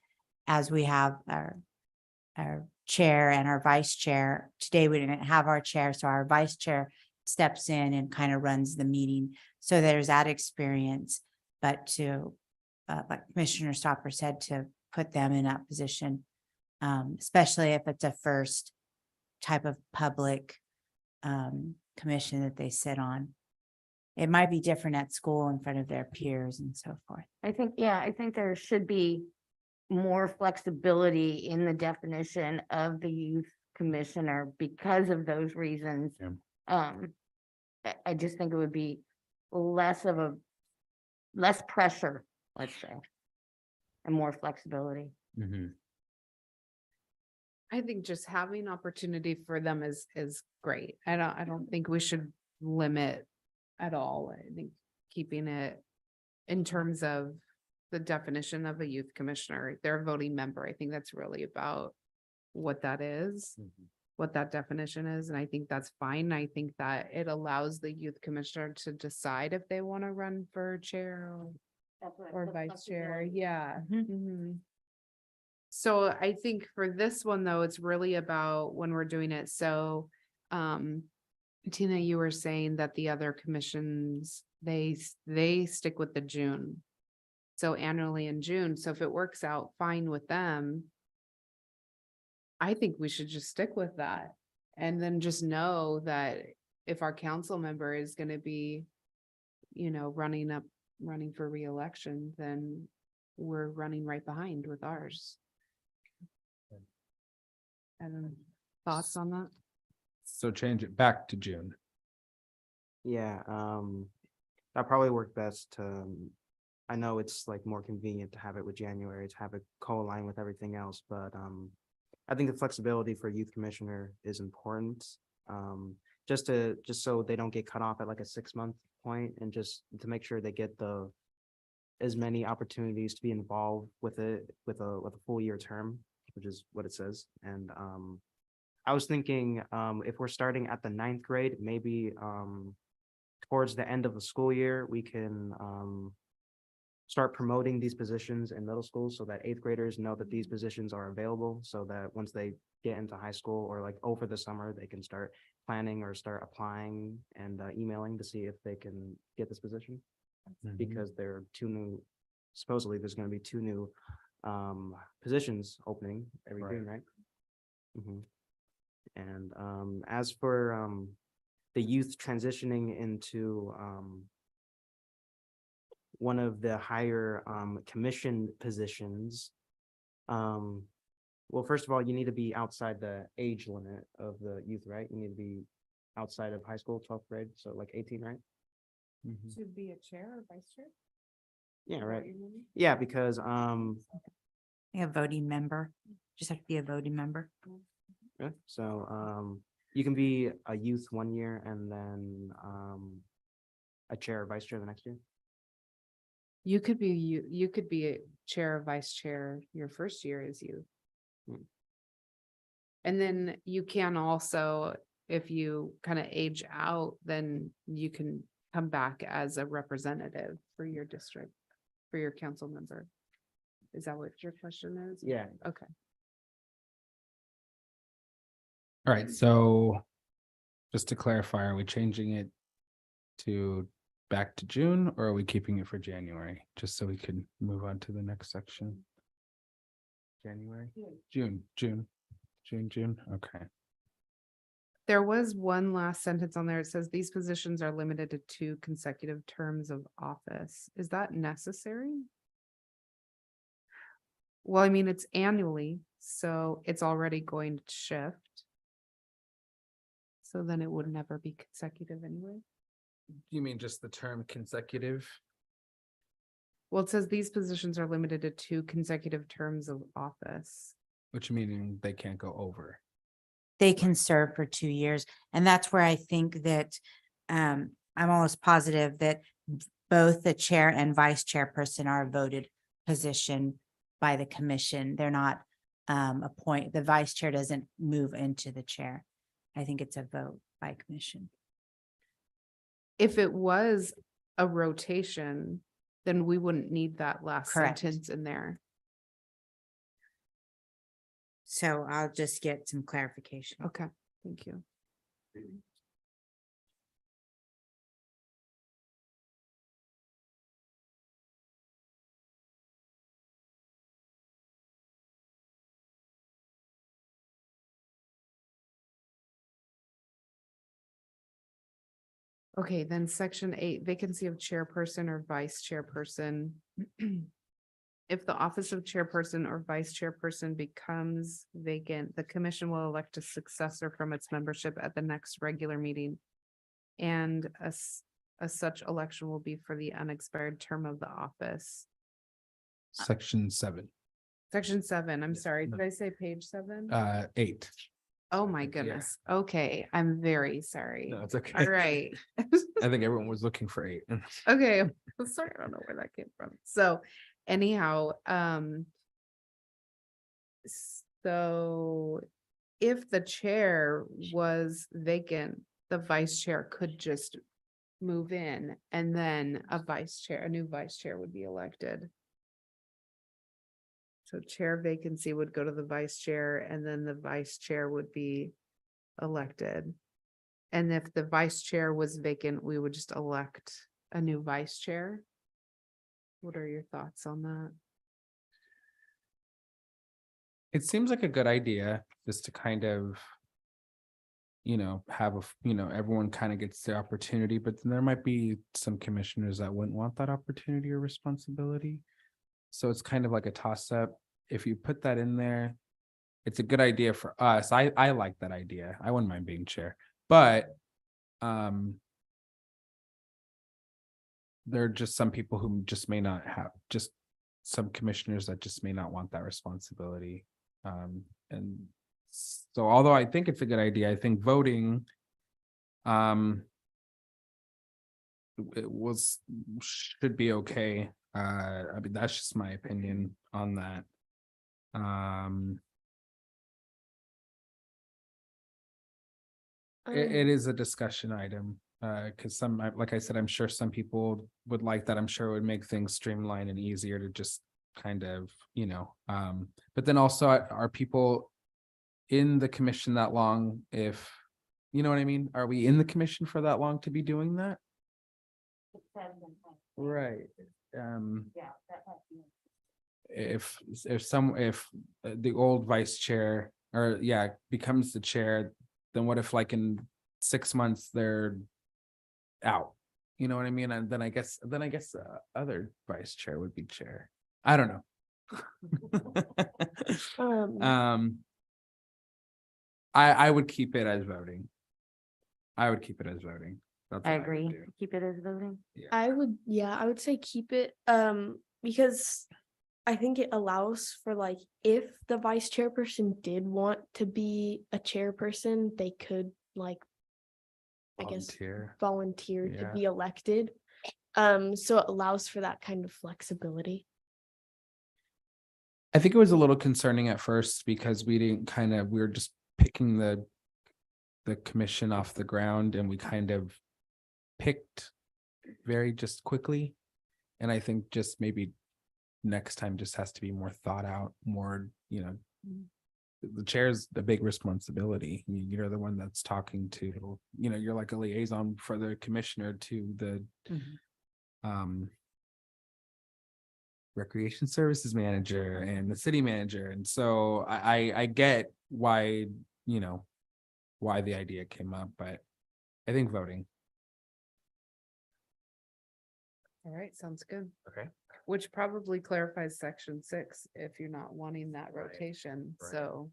we have our chair and our vice chair. Today, we didn't have our chair, so our vice chair steps in and kind of runs the meeting. So there's that experience, but to, like Commissioner Stopper said, to put them in that position, especially if it's a first type of public commission that they sit on. It might be different at school in front of their peers and so forth. I think there should be more flexibility in the definition of the youth commissioner because of those reasons. Yeah. I just think it would be less pressure, let's say, and more flexibility. I think just having opportunity for them is great. I don't think we should limit at all. I think keeping it in terms of the definition of a youth commissioner, they're a voting member. I think that's really about what that is, what that definition is. And I think that's fine. I think that it allows the youth commissioner to decide if they want to run for chair or vice chair. Yeah. Mhm. So I think for this one, though, it's really about when we're doing it. So, Tina, you were saying that the other commissions, they stick with the June. So annually in June. So if it works out fine with them, I think we should just stick with that. And then just know that if our council member is going to be, you know, running for reelection, then we're running right behind with ours. And thoughts on that? So change it back to June. Yeah, that probably worked best to, I know it's like more convenient to have it with January, to have it co-align with everything else, but I think the flexibility for youth commissioner is important. Just so they don't get cut off at like a 6-month point, and just to make sure they get as many opportunities to be involved with it with a full year term, which is what it says. And I was thinking, if we're starting at the 9th grade, maybe towards the end of the school year, we can start promoting these positions in middle school so that 8th graders know that these positions are available, so that once they get into high school or like over the summer, they can start planning or start applying and emailing to see if they can get this position. Because there are supposedly there's going to be 2 new positions opening every June, right? And as for the youth transitioning into one of the higher commission positions. Well, first of all, you need to be outside the age limit of the youth, right? You need to be outside of high school, 12th grade, so like 18, right? Mhm. To be a chair or vice chair? Yeah, Is that right. what you mean? Yeah, because A voting member, just have to be a voting member. yeah, so you can be a youth 1 year and then a chair or vice chair the next year. You could be, you could be a chair or vice chair your first year as you. Hmm. And then you can also, if you kind of age out, then you can come back as a representative for your district, for your council member. Is that what your question is? Yeah. Okay. All right, so just to clarify, are we changing it to back to June, or are we keeping it for January? Just so we can move on to the next section. January, June, okay. There was one last sentence on there. It says these positions are limited to 2 consecutive terms of office. Is that necessary? Well, I mean, it's annually, so it's already going to shift. So then it would never be consecutive anyway. You mean just the term consecutive? Well, it says these positions are limited to 2 consecutive terms of office. Which meaning they can't go over. They can serve for 2 years. And that's where I think that I'm almost positive that both the chair and vice chairperson are a voted position by the commission. They're not the vice chair doesn't move into the chair. I think it's a vote by commission. If it was a rotation, then we wouldn't need that last Correct. sentence in there. So I'll just get some clarification. Okay, thank you. Okay, then section 8, vacancy of chairperson or vice chairperson. If the office of chairperson or vice chairperson becomes vacant, the commission will elect a successor from its membership at the next regular meeting. And a such election will be for the unexpired term of the office. Section 7, Section 7, I'm sorry, no. did I say page 7? 8. Oh my yeah. goodness. Okay, I'm very sorry. No, it's okay. All right. I think everyone was looking for 8. Okay, I'm sorry, I don't know where that came from. So anyhow, so if the chair was vacant, the vice chair could just move in and then a new vice chair would be elected. So chair vacancy would go to the vice chair and then the vice chair would be elected. And if the vice chair was vacant, we would just elect a new vice chair. What are your thoughts on that? It seems like a good idea just to kind of, have everyone kind of gets the opportunity, but then there might be some commissioners that wouldn't want that opportunity or responsibility. So it's kind of like a toss up. If you put that in there, it's a good idea for us. I like that idea. I wouldn't mind being chair, but there are just some people who just may not have, just some commissioners that just may not want that responsibility. And so although I think it's a good idea, I think voting should be okay. I mean, that's just my opinion on that. It is a discussion item, because like I said, I'm sure some people would like that. I'm sure it would make things streamlined and easier to just kind of, but then also are people in the commission that long? If, you know what I mean? Are we in the commission for that long to be doing that? Right. If the old vice chair or yeah, becomes the chair, then what if like in 6 months they're out? You know what I mean? And then I guess other vice chair would be chair. I don't know. I would keep it as voting. I would keep it as voting. That's I what would agree. do. Keep it as voting. I would say keep it, because I think it allows for like, if the vice chairperson did want to be a chairperson, they could like, I guess, Volunteer. volunteer to Yeah. be elected. So it allows for that kind of flexibility. I think it was a little concerning at first because we were just picking the commission off the ground, and we kind of picked very just quickly. And I think just maybe next time just has to be more thought out, more, the chair's a big responsibility. You're the one that's talking to, you're like a liaison for the commissioner to the recreation services manager and the city manager. And so I get why, why the idea came up, but I think voting. All right, sounds good. Okay. Which probably clarifies section 6 if you're not wanting that rotation, right. so.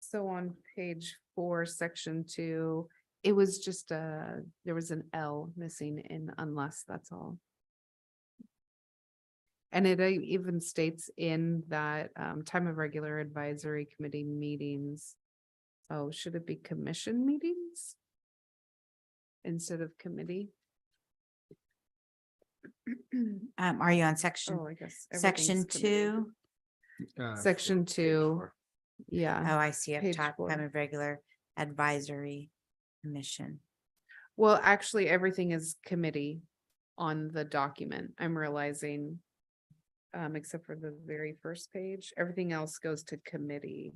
So on page 4, section 2, it was just there was an L missing in unless, that's all. And it even states in that time of regular advisory committee meetings. Oh, should it be commission meetings? Instead of committee? Are you on section, Oh, I guess. section everything's committee. 2? Section 2, yeah. Oh, I see up page top, 4. kind of regular advisory commission. Well, actually, everything is committee on the document. I'm realizing, except for the very first page, everything else goes to committee.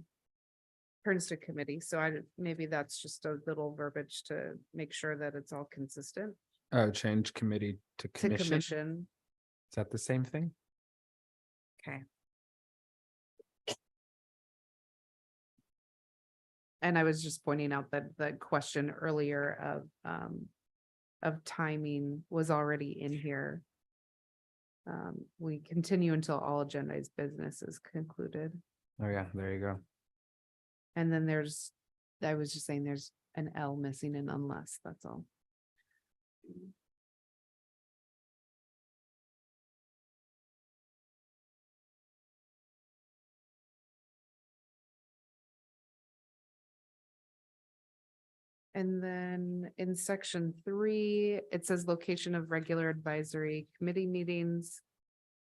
Turns to committee. So maybe that's just a little verbiage to make sure that it's all consistent. Oh, change committee to To commission. commission. Is that the same thing? Okay. And I was just pointing out that the question earlier of timing was already in here. We continue until all agendized business is concluded. Oh yeah, there you go. And then I was just saying there's an L missing in unless, that's all. And then in section 3, it says location of regular advisory committee meetings.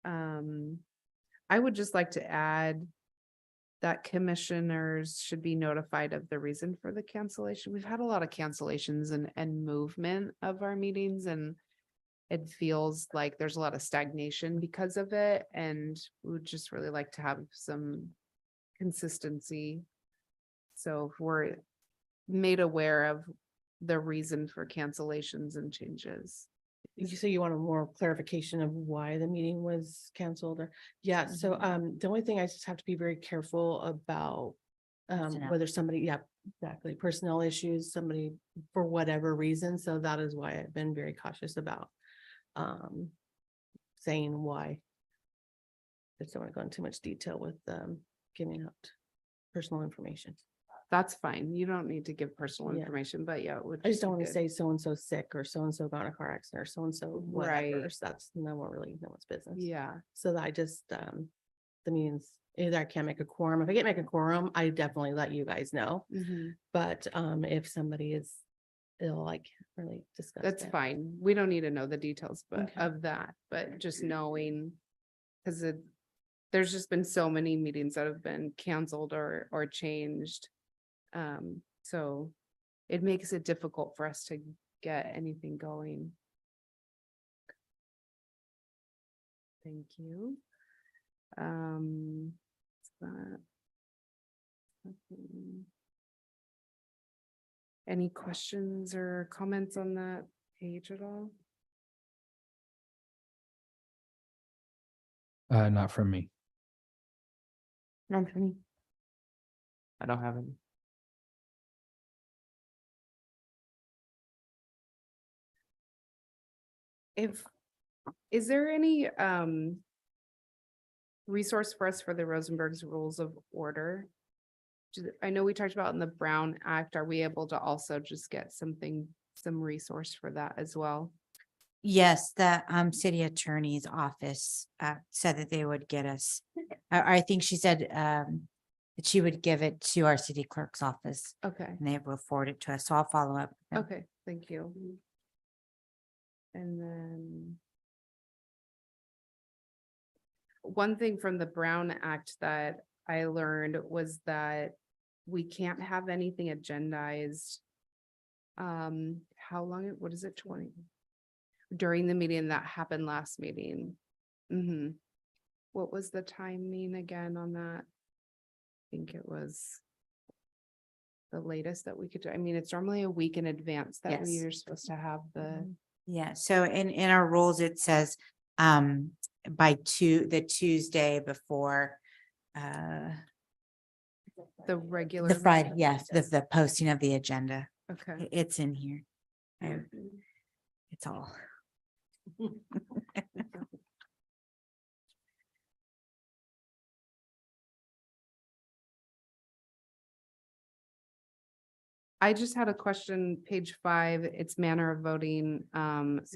I would just like to add that commissioners should be notified of the reason for the cancellation. We've had a lot of cancellations and movement of our meetings, and it feels like there's a lot of stagnation because of it, and we would just really like to have some consistency. So if we're made aware of the reason for cancellations and changes. So you want a more clarification of why the meeting was canceled or, yeah, so the only thing I just have to be very careful about Personnel. whether somebody, yeah, exactly, personnel issues, somebody for whatever reason, so that is why I've been very cautious about saying why. I just don't want to go into too much detail with giving out personal information. That's fine. You don't need to give personal Yeah. information, but yeah, it would. I just don't be want to good. say so-and-so sick or so-and-so got in a car accident or so-and-so whatever. Right. So that's no one really know what's business. Yeah, So that I just, the meetings, either I can't make a quorum. If I can't make a quorum, I definitely let you guys know. mhm. But if somebody is ill, I can't really discuss That's that. fine. We don't need to know the details, but Okay. of that, but just knowing. Cause there's just been so many meetings that have been canceled or changed. So it makes it difficult for us to get anything going. Thank you. Is that- Any questions or comments on that page at all? Not from me. None for me. I don't have any. Is there any resource for us for the Rosenberg's Rules of Order? I know we talked about in the Brown Act, are we able to also just get some resource for that as well? Yes, the city attorney's office said that they would get us. I think she said that she would give it to our city clerk's office Okay, and they will forward it to us. So I'll follow up. with them. okay, thank you. And then one thing from the Brown Act that I learned was that we can't have anything agendized. How long, what is it, 20? During the meeting that happened last meeting. What was the timing again on that? I think it was the latest that we could do. I mean, it's normally a week in advance that we Yes. are supposed to have the, Yeah, so in our rules, it says by the Tuesday before the regular. the Friday, meeting. yes, the posting of the agenda. Okay. It's in here. It's all. I just had a question, page 5, it's manner of voting,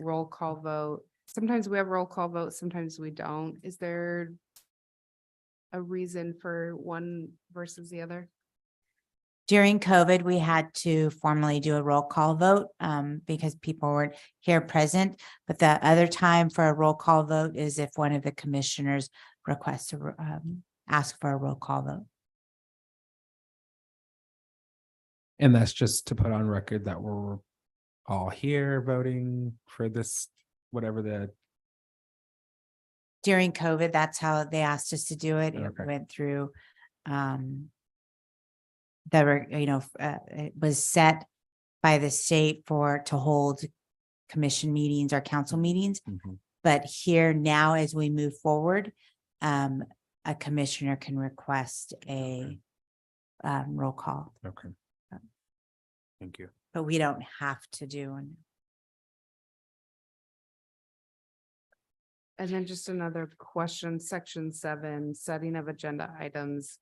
roll call vote. Sometimes we have roll call votes, sometimes we don't. Is there a reason for one versus the other? During COVID, we had to formally do a roll call vote because people weren't here present. But the other time for a roll call vote is if one of the commissioners requests to ask for a roll call vote. And that's just to put on record that we're all here voting for this, whatever the, During COVID, that's how they asked us to do it. It Okay. went through it was set by the state to hold commission meetings or council meetings. But here now, as we move forward, a commissioner can request a roll call, okay. Thank you. but we don't have to do one. And then just another question, section 7, setting of agenda items.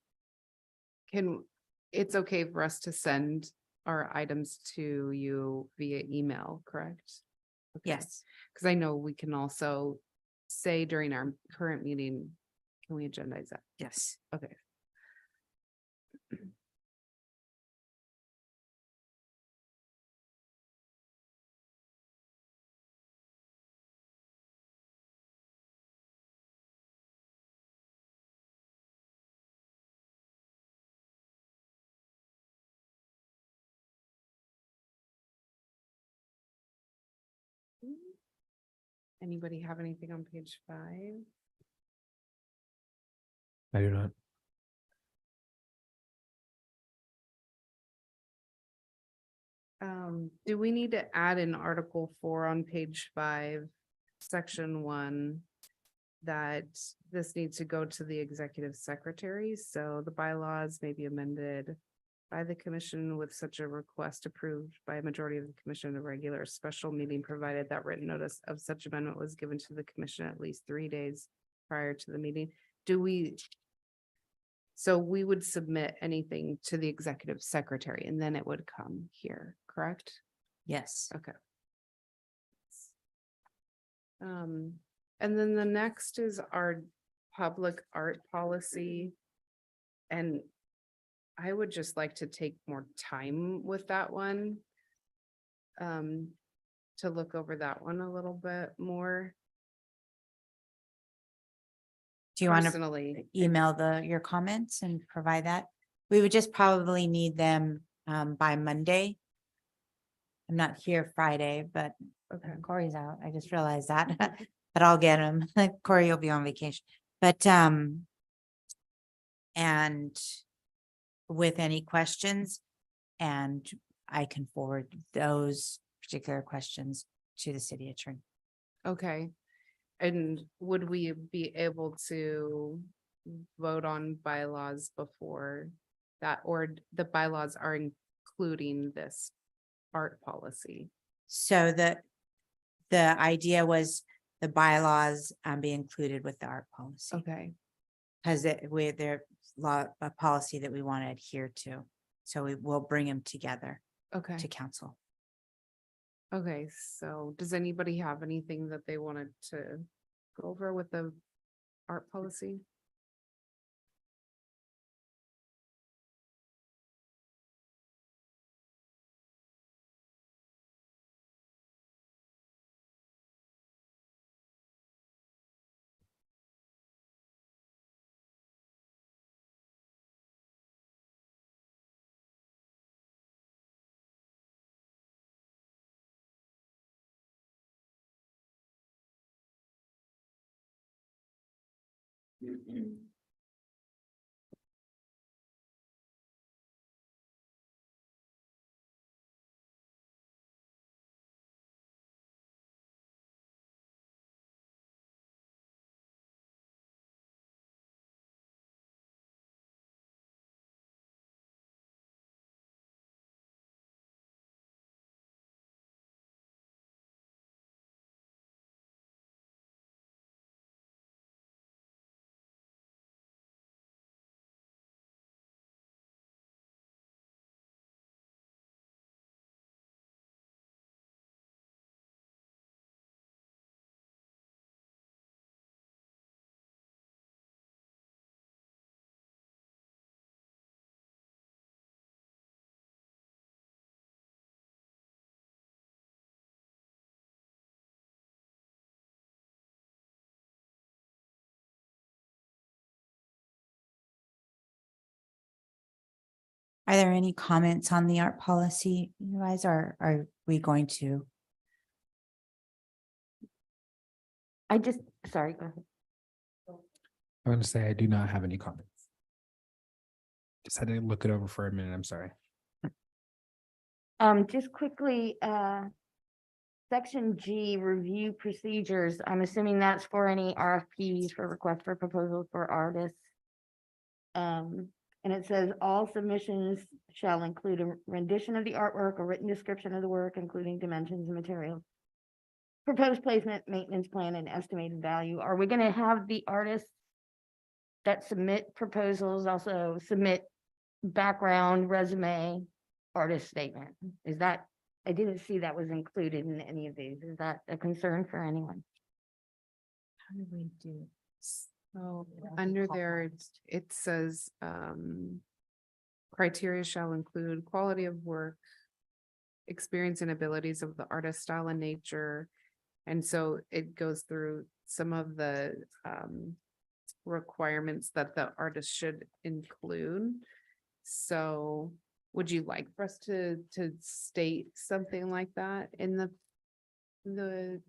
It's okay for us to send our items to you via email, correct? Okay. Yes. Because I know we can also say during our current meeting, can we agendize that? Yes. Okay. Anybody have anything on page 5? I do not. Do we need to add in Article 4 on page 5, section 1? That this needs to go to the executive secretary, so the bylaws may be amended by the commission with such a request approved by a majority of the commission at a regular or special meeting, provided that written notice of such amendment was given to the commission at least 3 days prior to the meeting. So we would submit anything to the executive secretary and then it would come here, correct? Yes. Okay. And then the next is our public art policy. And I would just like to take more time with that one. To look over that one a little bit more Do you want to personally. email your comments and provide that? We would just probably need them by Monday. I'm not here Friday, but Okay. Corey's out. I just realized that. But but I'll get them. Corey will be on vacation, but, and with any questions, and I can forward those particular questions to the city attorney. Okay. And would we be able to vote on bylaws before that, or the bylaws are including this art policy? So the idea was the bylaws be included with the art policy. Okay, Because they're a policy that we want to adhere to. So we will bring them together okay, to council. okay. So does anybody have anything that they wanted to go over with the art policy? Are there any comments on the art policy? You guys, are we going to? Sorry, go ahead. I'm going to say I do not have any comments. Just had to look it over for a minute. I'm sorry. Just quickly, section G, review procedures. I'm assuming that's for any RFPs for request for proposals for artists. And it says all submissions shall include a rendition of the artwork, a written description of the work, including dimensions and materials, proposed placement, maintenance plan, and estimated value. Are we gonna have the artists that submit proposals also submit background, resume, artist statement? Is that, I didn't see that was included in any of these. Is that a concern for anyone? How do we do? So under there, it says, criteria shall include quality of work, experience and abilities of the artist, style and nature. And so it goes through some of the, requirements that the artist should include. So would you like for us to state something like that in the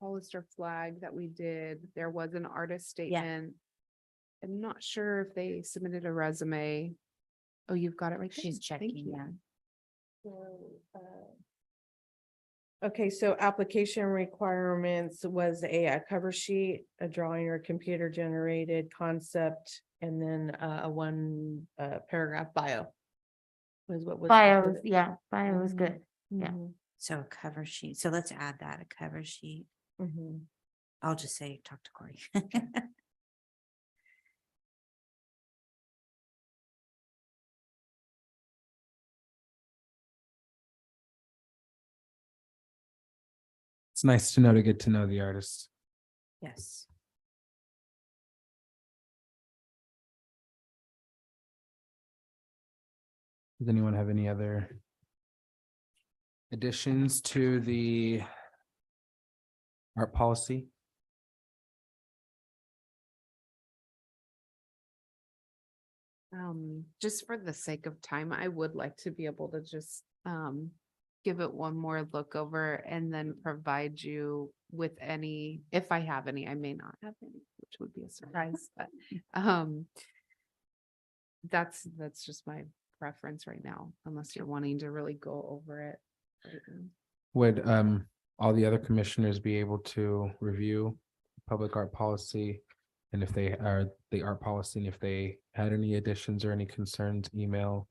Hollister flag that we did? There was an artist statement. I'm not sure if they submitted a resume. Oh, you've got it right there. She's Thank checking, you. yeah. Okay, so application requirements was a cover sheet, a drawing or computer generated concept, and then a one paragraph bio. Was what was. Bios, yeah, bio is good. yeah. So a cover sheet. So let's add that, a cover sheet. Mhm. I'll just say, talk to Corey. It's nice to know to get to know the artist. Yes. Does anyone have any other additions to the art policy? Just for the sake of time, I would like to be able to just give it one more look over and then provide you with any, if I have any, I may not have any, which would be a surprise, but, that's just my preference right now, unless you're wanting to really go over it. right now. Would all the other commissioners be able to review public art policy? And if they are the art policy, and if they had any additions or any concerns, email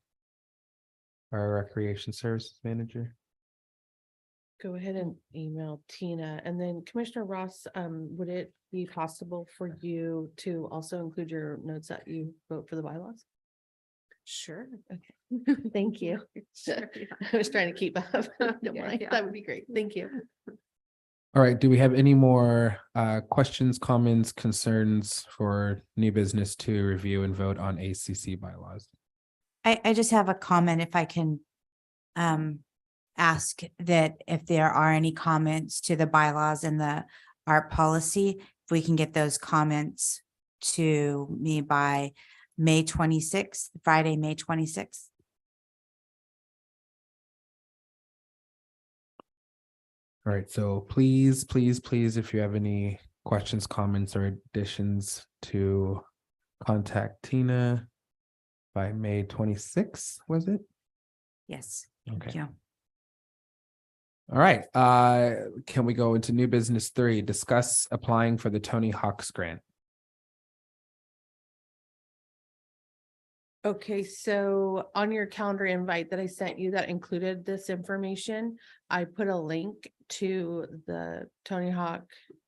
our recreation services manager? Go ahead and email Tina, and then Commissioner Ross, would it be possible for you to also include your notes that you wrote for the bylaws? Sure. Okay, thank you. Sure, yeah. I was trying to keep up. Don't Yeah, mind. yeah. That would be great. Thank you. All right, do we have any more questions, comments, concerns for new business to review and vote on ACC bylaws? I just have a comment if I can ask that if there are any comments to the bylaws and the art policy, if we can get those comments to me by May 26th, Friday, May 26th. All right, so please, if you have any questions, comments, or additions, to contact Tina by May 26th, was it? Yes, Okay. thank you. All right, can we go into new business 3, discuss applying for the Tony Hawk's grant? Okay, so on your calendar invite that I sent you that included this information, I put a link to the Tony Hawk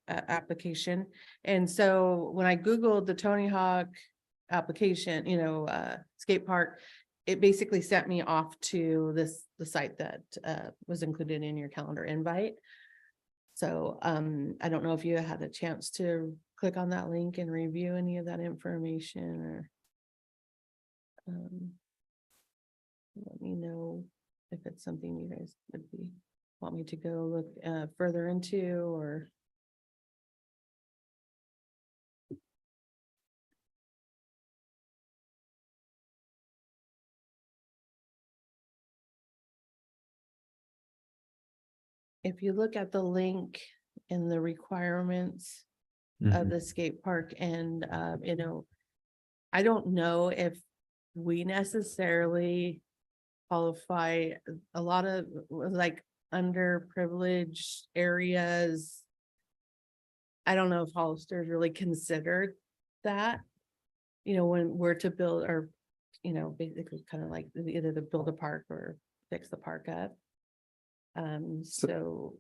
application. And so when I Googled the Tony Hawk application, skate park, it basically sent me off to the site that was included in your calendar invite. So I don't know if you had a chance to click on that link and review any of that information, or let me know if it's something you guys want me to go look further into, or. If you look at the link in the requirements of the skate park, and I don't know if we necessarily qualify. A lot of like underprivileged areas, I don't know if Hollister's really considered that, when we're to build, or basically kind of like either to build a park or fix the park up. So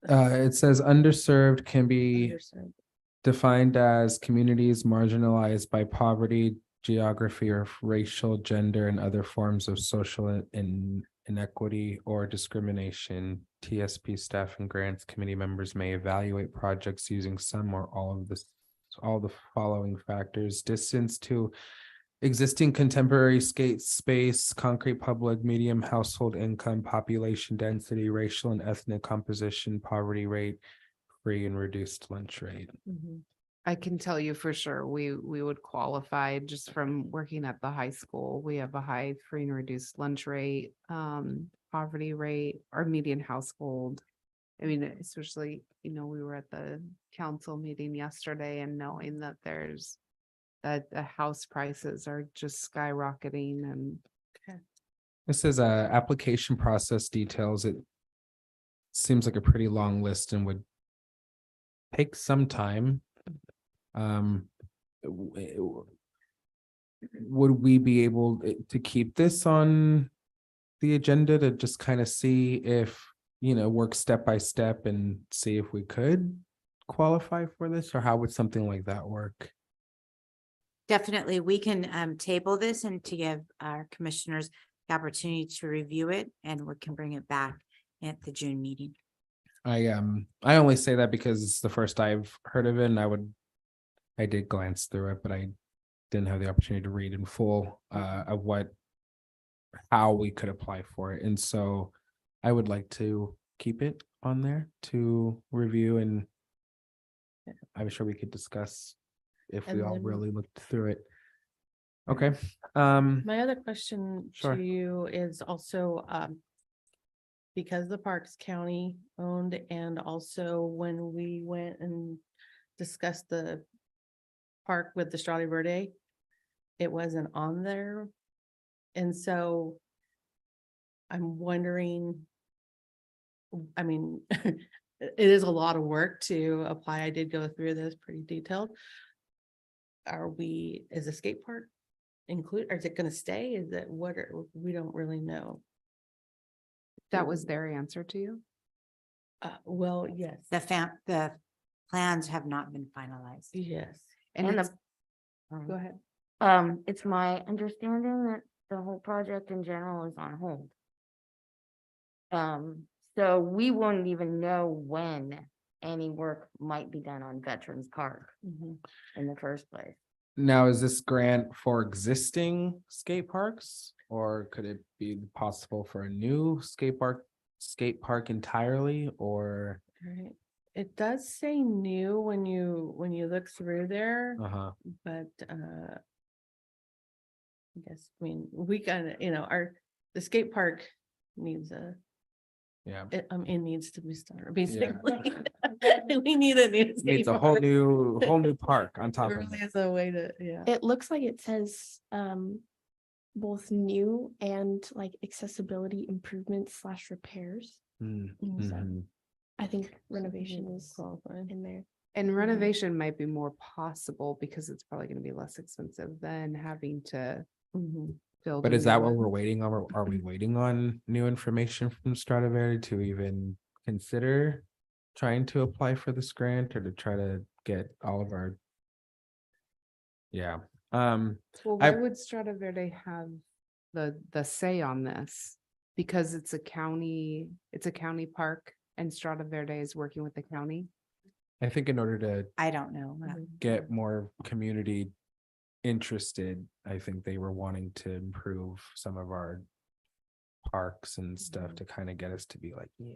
It says underserved can be understood. defined as communities marginalized by poverty, geography, or racial, gender, and other forms of social inequity or discrimination. TSP staff and grants committee members may evaluate projects using some or all the following factors: distance to existing contemporary skate space, concrete public, medium household income, population density, racial and ethnic composition, poverty rate, free and reduced lunch rate. Mhm. I can tell you for sure, we would qualify just from working at the high school. We have a high free and reduced lunch rate, poverty rate, our median household. I mean, especially, we were at the council meeting yesterday, and knowing that that the house prices are just skyrocketing, and This is application process details. It seems like a pretty long list and would take some time. Would we be able to keep this on the agenda to just kind of see if, work step by step and see if we could qualify for this, or how would something like that work? Definitely, we can table this and to give our commissioners the opportunity to review it, and we can bring it back at the June meeting. I only say that because it's the first I've heard of it, and I did glance through it, but I didn't have the opportunity to read in full of how we could apply for it. And so I would like to keep it on there to review, and I'm sure we could discuss if we And all then- really looked through it. Okay. My other question Sure. to you is also, because the park's county owned, and also when we went and discussed the park with the Strada Verde, it wasn't on there. And so I'm wondering, I mean, it is a lot of work to apply. I did go through this pretty detailed. Is the skate park include, or is it gonna stay? Is it we don't really know. That was their answer to you? Well, yes, The plans have not been finalized. yes. And And it's, the, go ahead. it's my understanding that the whole project in general is on hold. So we wouldn't even know when any work might be done on Veterans Park Mhm. in the first place. Now, is this grant for existing skate parks? Or could it be possible for a new skate park entirely, or? Right. It does say new when you look through there, Uh-huh, but I guess, I mean, we gotta, the skate park needs yeah. it needs to be started, basically. We need a new. skate Needs a park. whole new park on It top of really it. is a way to, yeah. It looks like it says both new and like accessibility improvements / repairs. Mm, So mhm. I think renovation is Qualified. in there. And renovation might be more possible because it's probably gonna be less expensive than having to Mhm. build. But a is that new what one. we're waiting on? Or are we waiting on new information from Stradivari to even consider trying to apply for this grant, or to try to get all of our? Yeah, Well, I- why would Strada Verde have the say on this? Because it's a county park and Strada Verde is working with the county. I think in order to I don't know. get more community interested, I think they were wanting to improve some of our parks and stuff to kind of get us to be like, yeah.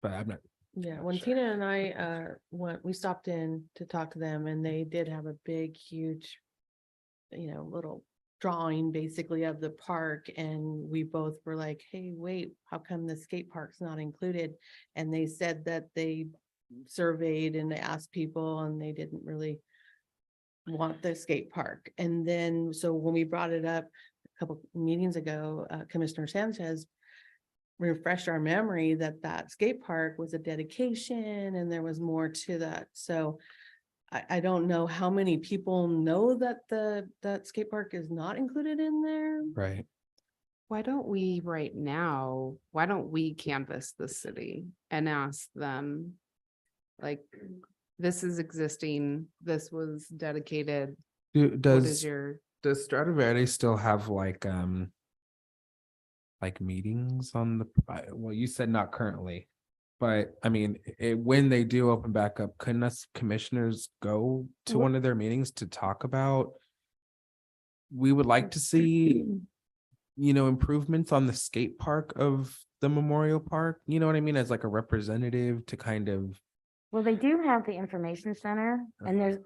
But I'm not, Yeah, when Tina and I we stopped in to talk to them, and they did have a big, huge, little drawing basically of the park, and we both were like, hey, wait, how come the skate park's not included? And they said that they surveyed and they asked people, and they didn't really want the skate park. And then, so when we brought it up a couple meetings ago, Commissioner Sanchez refreshed our memory that skate park was a dedication and there was more to that. So I don't know how many people know that that skate park is not included in there. right. Why don't we canvass the city and ask them? Like, this is existing, this was dedicated, what is Does your, Stradivari still have like meetings on well, you said not currently, but I mean, when they do open back up, couldn't us commissioners go to one of their meetings to talk about? We would like to see, improvements on the skate park of the Memorial Park, you know what I mean, as like a representative to kind of. Well, they do have the information center and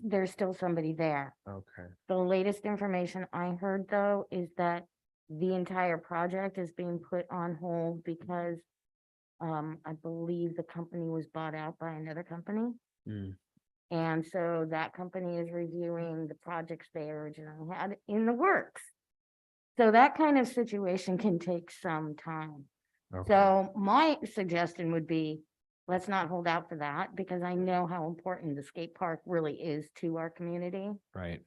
there's still somebody there. Okay. The latest information I heard though is that the entire project is being put on hold because I believe the company was bought out by another company. Mm. And so that company is reviewing the projects they originally had in the works. So that kind of situation can take some time. Okay. So my suggestion would be, let's not hold out for that because I know how important the skate park really is to our community. Right.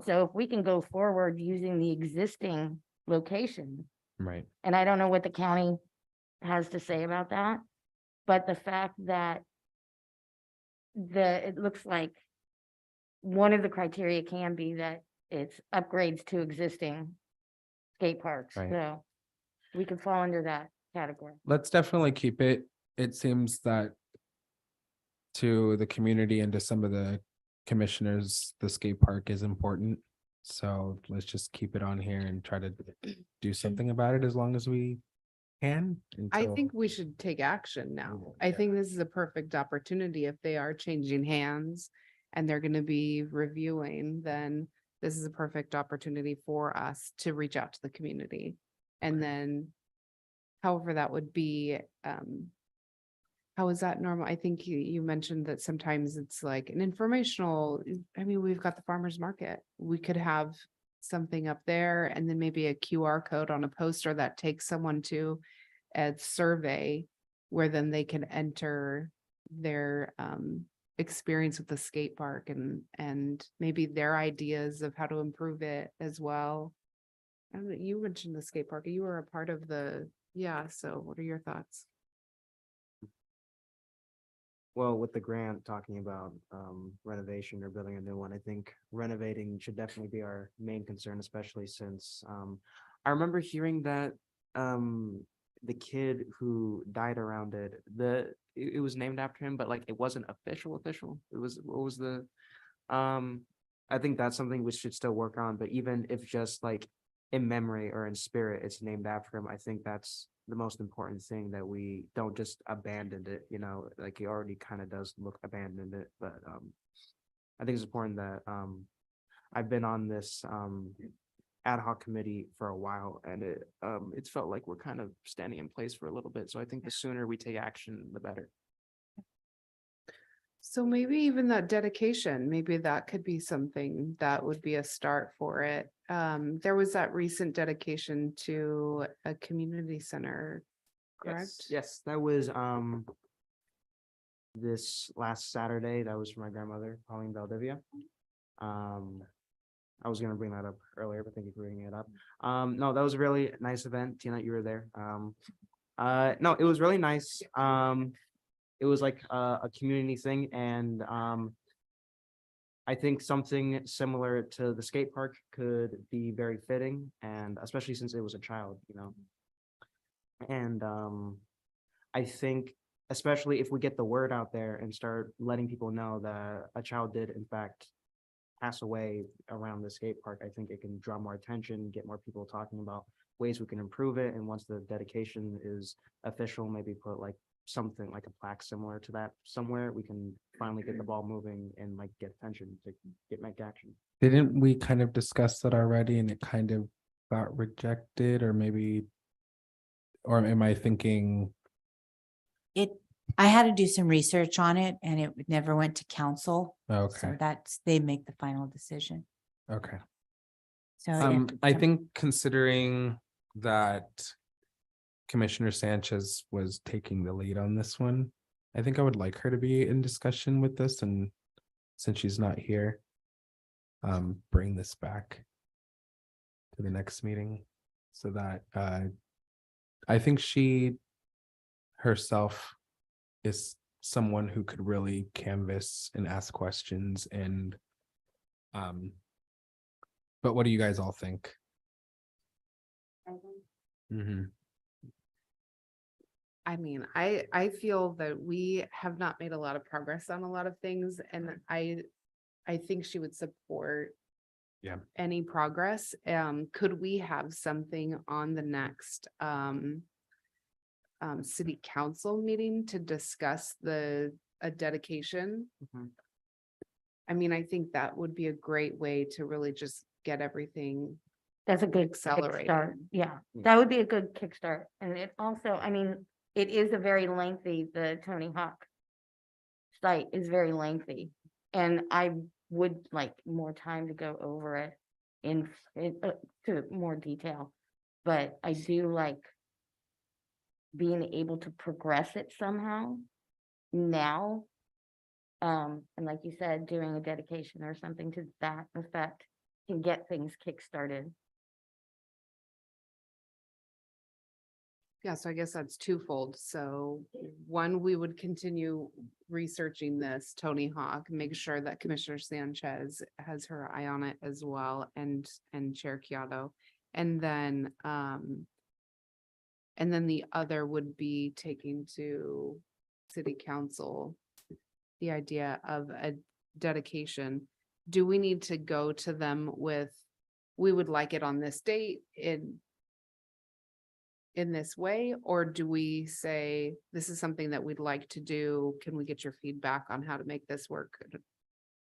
So if we can go forward using the existing location, Right. and I don't know what the county has to say about that, but the fact that it looks like one of the criteria can be that it's upgrades to existing skate parks, Right. so we could fall under that category. Let's definitely keep it. It seems that to the community and to some of the commissioners, the skate park is important. So let's just keep it on here and try to do something about it as long as we can. I until- think we should take action now. I Yeah. think this is a perfect opportunity. If they are changing hands and they're gonna be reviewing, then this is a perfect opportunity for us to reach out to the community. And then however that would be, how is that normal? I think you mentioned that sometimes it's like an informational, I mean, we've got the farmer's market. We could have something up there and then maybe a QR code on a poster that takes someone to a survey where then they can enter their experience with the skate park and maybe their ideas of how to improve it as well. And you mentioned the skate park, you were a part of so what are your thoughts? Well, with the grant talking about renovation or building a new one, I think renovating should definitely be our main concern, especially since I remember hearing that the kid who died around it, it was named after him, but like it wasn't official. It was, what was the I think that's something we should still work on, but even if just like in memory or in spirit, it's named after him, I think that's the most important thing, that we don't just abandon it, like he already kind of does look abandoned it, but I think it's important that I've been on this ad hoc committee for a while, and it's felt like we're kind of standing in place for a little bit, so I think the sooner we take action, the better. So maybe even that dedication, maybe that could be something that would be a start for it. There was that recent dedication to a community center, correct? Yes, that was this last Saturday. That was for my grandmother, Pauline Valdivia. I was gonna bring that up earlier, but thank you for bringing it up. No, that was a really nice event. Tina, you were there. No, it was really nice. It was like a community thing, and I think something similar to the skate park could be very fitting, and especially since it was a child, And I think especially if we get the word out there and start letting people know that a child did in fact pass away around the skate park, I think it can draw more attention, get more people talking about ways we can improve it. And once the dedication is official, maybe put like something like a plaque similar to that somewhere, we can finally get the ball moving and like get attention to make action. Didn't we kind of discuss that already and it kind of got rejected, or maybe, or am I thinking? I had to do some research on it and it never went to council. Okay, So they make the final decision. okay. So I think considering that Commissioner Sanchez was taking the lead on this one, I think I would like her to be in discussion with this, and since she's not here, bring this back to the next meeting so that I think she herself is someone who could really canvass and ask questions, and but what do you guys all think? Mm-hmm. I mean, I feel that we have not made a lot of progress on a lot of things, and I think she would support any progress. Could we have something on the next city council meeting to discuss a dedication? Mhm. I mean, I think that would be a great way to really just get everything. That's a good Accelerated. kickstart. Yeah, Yeah. that would be a good kickstart. And it also, I mean, it is a very lengthy, the Tony Hawk site is very lengthy. And I would like more time to go over it in to more detail. But I do like being able to progress it somehow now. And like you said, doing a dedication or something to that effect can get things kickstarted. Yeah, so I guess that's twofold. So one, we would continue researching this Tony Hawk, make sure that Commissioner Sanchez has her eye on it as well, and Chair Kiato. And then the other would be taking to city council the idea of a dedication. Do we need to go to them with, we would like it on this date in this way, or do we say, this is something that we'd like to do? Can we get your feedback on how to make this work?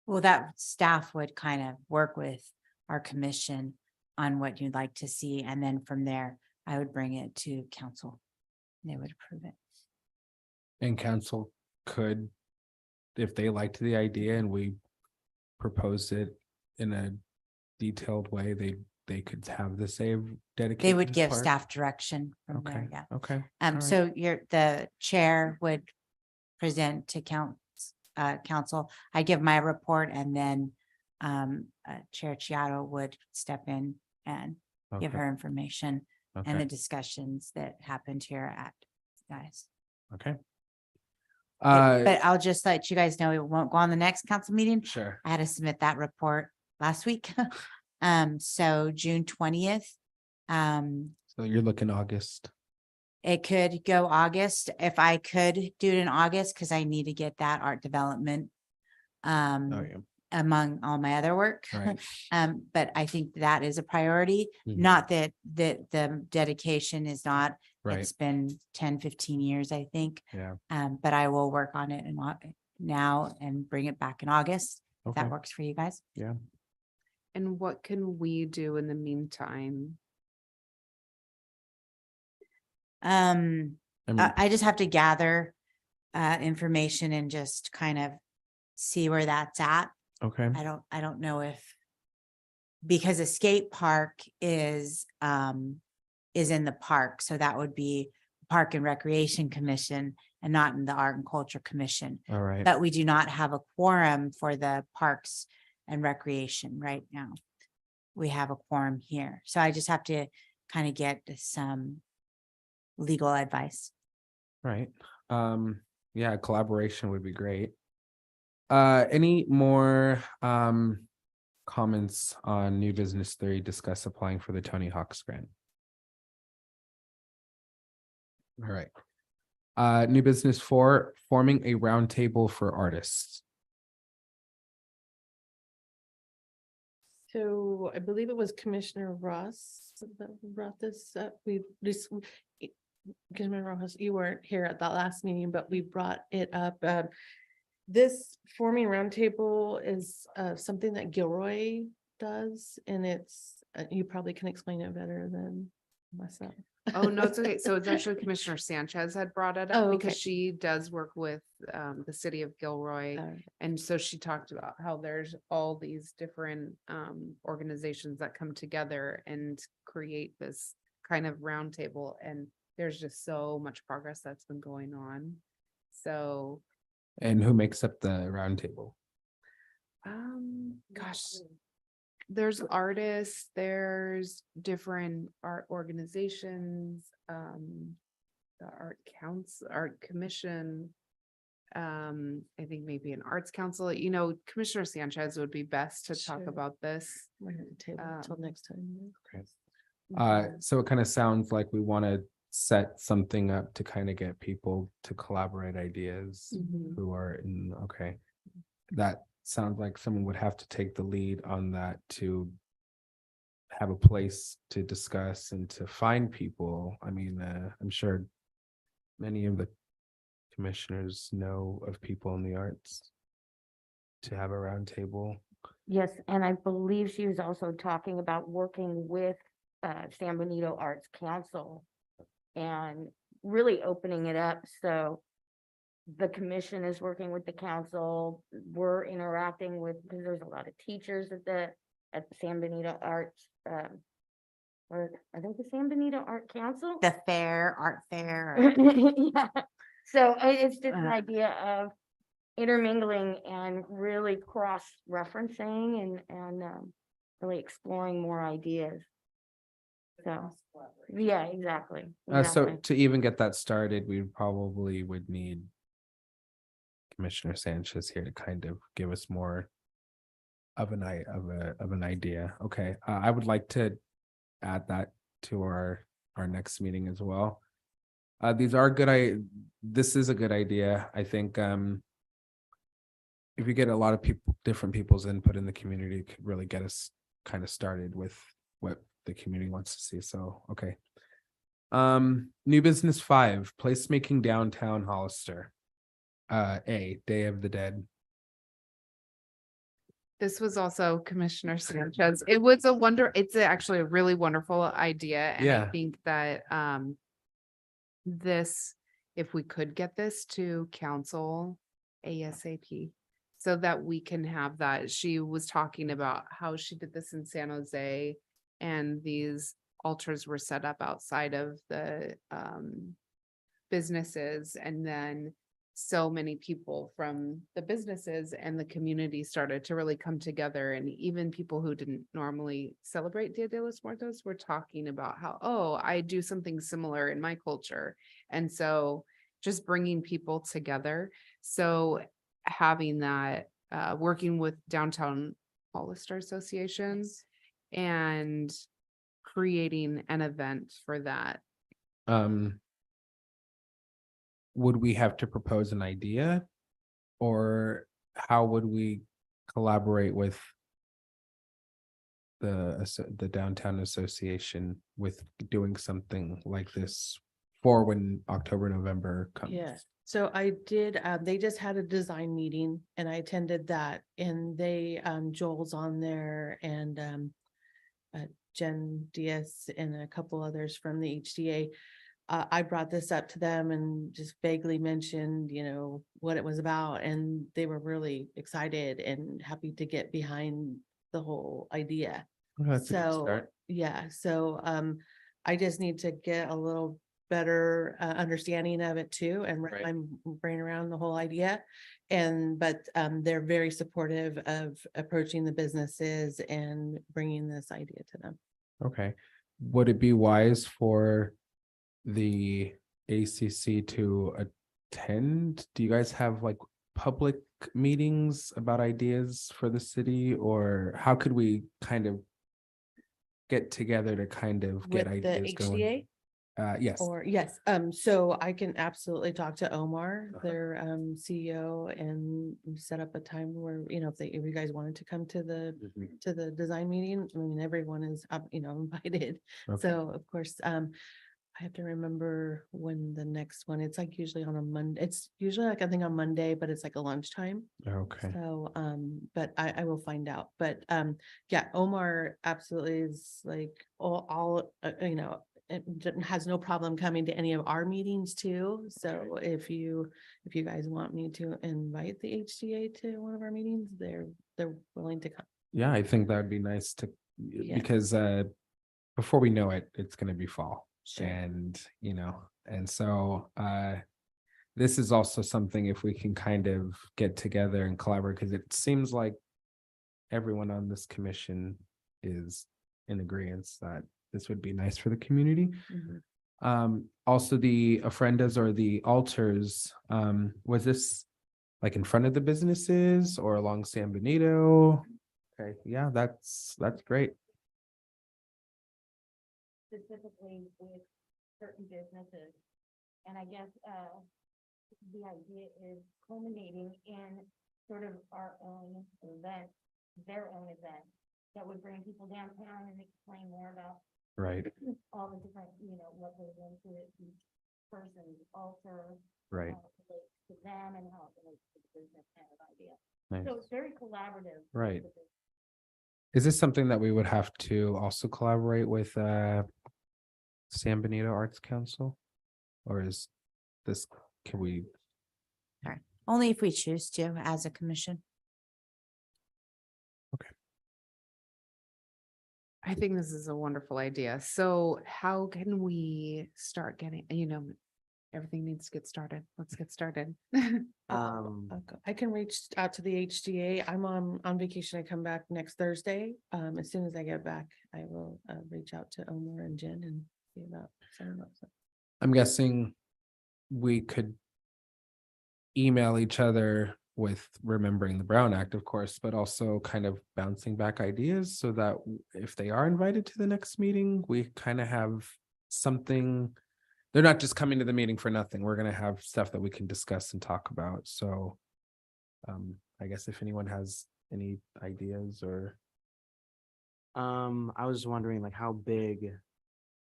Well, that staff would kind of work with our commission on what you'd like to see. And then from there, I would bring it to council. They would approve it. And council could, if they liked the idea and we proposed it in a detailed way, they could have the same dedicated. They would give staff direction from there, Okay, yeah. okay. alright. So the chair would present to council. I give my report and then Chair Chiato would step in and give Okay, her information and okay, the discussions that happened here at guys. okay. But I'll just let you guys know, it won't go on the next council meeting. Sure. I had to submit that report last week. So June 20th. So you're looking August. It could go August, if I could do it in August, because I need to get that art development. Oh, yeah. Among all my other work. Right. But I think that is a priority, Mhm. not that the dedication is not. Right. It's been 10, 15 years, I think. Yeah. But I will work on it now and bring it back in August. If Okay. that works for you guys. And what can we do in the meantime? I mean, I just have to gather information and just kind of see where that's at. okay. I don't know if, because a skate park is in the park, so that would be Park and Recreation Commission and not in the Art and Culture Commission. All right. But we do not have a quorum for the Parks and Recreation right now. We have a quorum here, so I just have to kind of get some legal advice. Right. Yeah, collaboration would be great. Any more comments on new business 3, discuss applying for the Tony Hawk's grant? All right. New business 4, forming a roundtable for artists. So I believe it was Commissioner Ross that brought this up. Commissioner Ross, you weren't here at that last meeting, but we brought it up. This forming roundtable is something that Gilroy does, and it's, you probably can explain it better than myself. Oh, no, it's okay. So it's actually Commissioner Sanchez had brought it Oh, up okay. because she does work with the city of Gilroy. And so she talked about how there's all these different organizations that come together and create this kind of roundtable. And there's just so much progress that's been going on. So, And who makes up the roundtable? gosh, there's artists, there's different art organizations, the art commission. I think maybe an arts council, Commissioner Sanchez would be best to talk Sure. about this. We're gonna table it till next time. So it kind of sounds like we want to set something up to kind of get people to collaborate ideas Mhm. who are in, okay. That sounds like someone would have to take the lead on that to have a place to discuss and to find people. I mean, I'm sure many of the commissioners know of people in the arts to have a roundtable. Yes, and I believe she was also talking about working with San Benito Arts Council and really opening it up. So the commission is working with the council. We're interacting with, because there's a lot of teachers at the San Benito Arts, or I think the San Benito Art Council. The art fair. Yeah. So it's just an Uh. idea of intermingling and really cross-referencing and really exploring more ideas. So, yeah, exactly. So exactly. to even get that started, we probably would need Commissioner Sanchez here to kind of give us more of an idea. Okay, I would like to add that to our next meeting as well. These are this is a good idea. I think if you get a lot of different people's input in the community, it could really get us kind of started with what the community wants to see. So, okay. New business 5, placemaking downtown Hollister. Day of the Dead. This was also Commissioner Sanchez. It's actually a really wonderful idea. And I Yeah. think that this, if we could get this to council ASAP, so that we can have that. She was talking about how she did this in San Jose, and these altars were set up outside of the businesses, and then so many people from the businesses and the community started to really come together, and even people who didn't normally celebrate Dia de los Muertos were talking about how, oh, I do something similar in my culture. And so just bringing people together. So having that, working with Downtown Hollister Association and creating an event for that. Would we have to propose an idea? Or how would we collaborate with the downtown association with doing something like this for when October, November comes? Yeah, so I did, they just had a design meeting and I attended that, and they, Joel's on there, and Jen Diaz and a couple others from the HDA. I brought this up to them and just vaguely mentioned, what it was about, and they were really excited and happy to get behind the whole idea. Well, that's a good So, start. yeah, so, I just need to get a little better, understanding of it too, and wrap Right. my brain around the whole idea. But they're very supportive of approaching the businesses and bringing this idea to them. Okay, would it be wise for the ACC to attend? Do you guys have like public meetings about ideas for the city, or how could we kind of get together to kind of get With the ideas going? HDA Yes, or, yes, so I can absolutely talk to Omar, Uh-huh. their CEO, and set up a time where, if you guys wanted to come to the design meeting, I mean, everyone is up, invited. Okay. So of course, I have to remember when the next one, it's like usually on a Monday, it's usually like, I think on Monday, but it's like a lunchtime. Okay, So, but I will find out, but, yeah, Omar absolutely is like, all, has no problem coming to any of our meetings too. So if you guys want me to invite the HDA to one of our meetings, they're willing to come. yeah, I think that'd be nice to, Yeah. because before we know it, it's gonna be fall. Sure. And, and so this is also something, if we can kind of get together and collaborate, because it seems like everyone on this commission is in agreement that this would be nice for the community. Mhm. Also the ofrendas or the altars, was this like in front of the businesses or along San Benito? Okay, yeah, that's great. Specifically with certain businesses. And I guess, the idea is culminating in sort of our own event, their own event, that would bring people downtown and explain more about Right, all the different, what goes into it, each person's altar. right, how it relates to them and how it relates to the business kind of idea. nice. So it's very collaborative. with Right. the business. Is this something that we would have to also collaborate with San Benito Arts Council? Or is this, can we, Only if we choose to as a commission. I think this is a wonderful idea. So how can we start getting, everything needs to get started. Let's get started. I can reach out to the HDA. I'm on vacation. I come back next Thursday. As soon as I get back, I will reach out to Omar and Jen and see about setting up something. I'm guessing we could email each other with remembering the Brown Act, of course, but also kind of bouncing back ideas so that if they are invited to the next meeting, we kind of have something. They're not just coming to the meeting for nothing. We're going to have stuff that we can discuss and talk about. So I guess if anyone has any ideas or. I was wondering like how big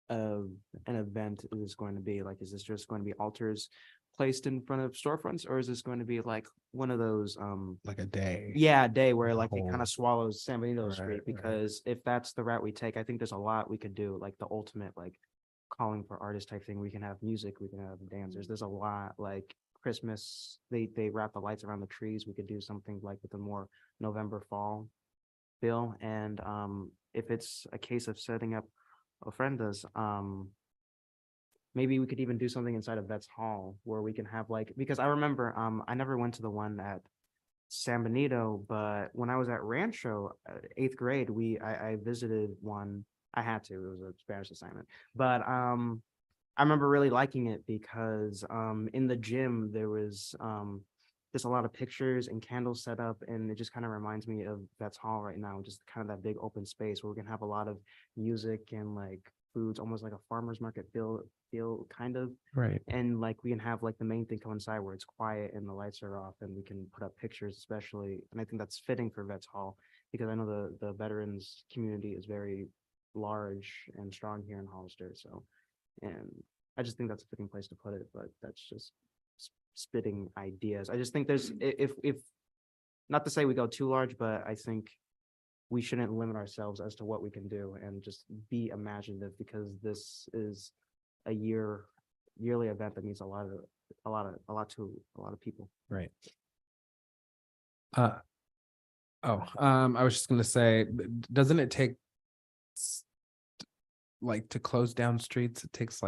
of an event is this going to be? Like, is this just going to be altars placed in front of storefronts, or is this going to be like one of those, Like a day. yeah, a day where like it Whole- kind of swallows San Benito Right, Street? right. Because if that's the route we take, I think there's a lot we could do, like the ultimate, like calling for artist type thing. We can have music, we can have dancers. There's a lot like Christmas, they wrap the lights around the trees. We could do something like with a more November fall feel. And if it's a case of setting up ofrendas, maybe we could even do something inside of Vets Hall where we can have like, because I remember I never went to the one at San Benito, but when I was at Rancho, 8th grade, I visited one. I had to, it was a Spanish assignment, but I remember really liking it because in the gym there was just a lot of pictures and candles set up, and it just kind of reminds me of Vets Hall right now, just kind of that big open space where we can have a lot of music and like foods, almost like a farmer's market feel kind of. Right. And like we can have like the main thing come inside where it's quiet and the lights are off and we can put up pictures especially. And I think that's fitting for Vets Hall because I know the veterans community is very large and strong here in Hollister. So, and I just think that's a fitting place to put it, but that's just spitting ideas. I just think there's, if not to say we go too large, but I think we shouldn't limit ourselves as to what we can do and just be imaginative because this is a yearly event that means a lot to a lot of people. Right. I was just gonna say, doesn't it take like to close down streets? It takes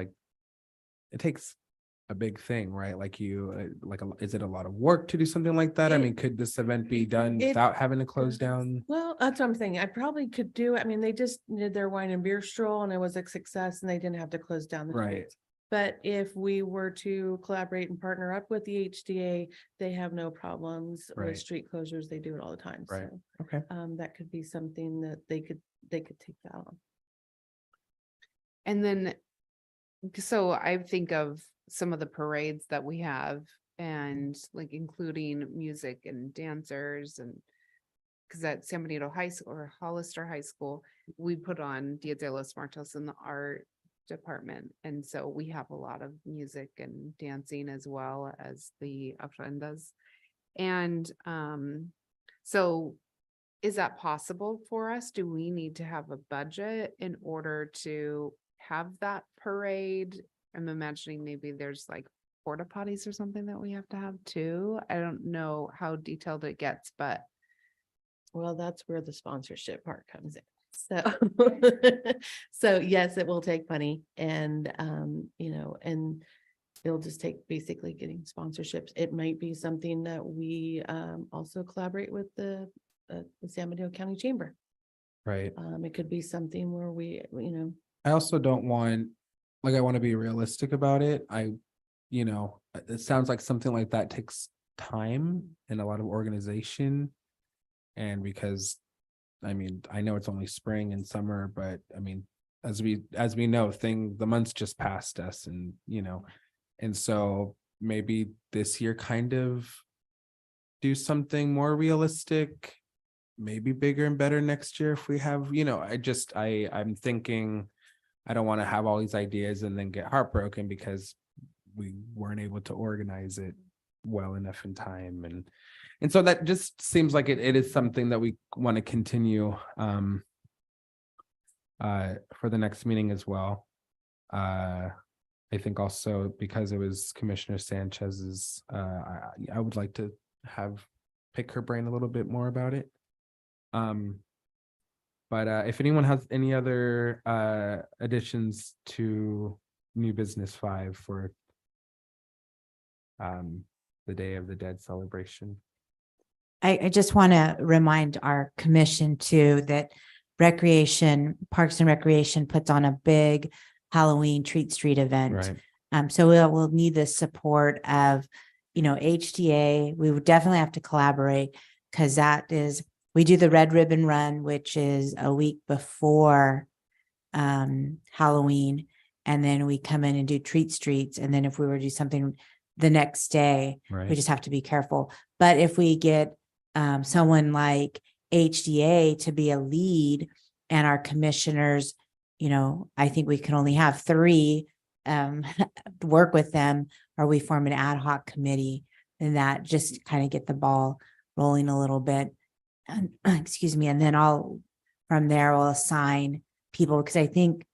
a big thing, right? Like is it a lot of work to do something like that? I mean, could this event be done without having to close down? Well, that's what I'm saying. I probably could do, I mean, they just did their wine and beer stroll and it was a success and they didn't have to close down the Right. streets. But if we were to collaborate and partner up with the HDA, they have no problems Right. with street closures. They do it all the time. Right. So Okay. that could be something that they could take that on. And then, so I think of some of the parades that we have and like including music and dancers and because at San Benito High School or Hollister High School, we put on Dia de los Muertos in the art department. And so we have a lot of music and dancing as well as the ofrendas. And so is that possible for us? Do we need to have a budget in order to have that parade? I'm imagining maybe there's like porta potties or something that we have to have too. I don't know how detailed it gets, but Well, that's where the sponsorship part comes in. So, so yes, it will take money and, and it'll just take basically getting sponsorships. It might be something that we, also collaborate with the San Mateo County Chamber. Right. It could be something where we, I also don't want, like, I want to be realistic about it. It sounds like something like that takes time and a lot of organization. And because, I mean, I know it's only spring and summer, but I mean, as we know, the months just passed us and, and so maybe this year kind of do something more realistic, maybe bigger and better next year if we have, I'm thinking I don't want to have all these ideas and then get heartbroken because we weren't able to organize it well enough in time. And so that just seems like it is something that we want to continue for the next meeting as well. I think also because it was Commissioner Sanchez's, I would like to pick her brain a little bit more about it. But if anyone has any other additions to new business 5 for the Day of the Dead celebration. I just want to remind our commission too that Parks and Recreation puts on a big Halloween treat street event. Right. So we'll need the support of, HDA. We would definitely have to collaborate because we do the Red Ribbon Run, which is a week before Halloween. And then we come in and do treat streets. And then if we were to do something the next day, Right. we just have to be careful. But if we get someone like HDA to be a lead and our commissioners, I think we can only have 3 work with them, or we form an ad hoc committee and that just kind of get the ball rolling a little bit. And excuse me. And then from there we'll assign people because I think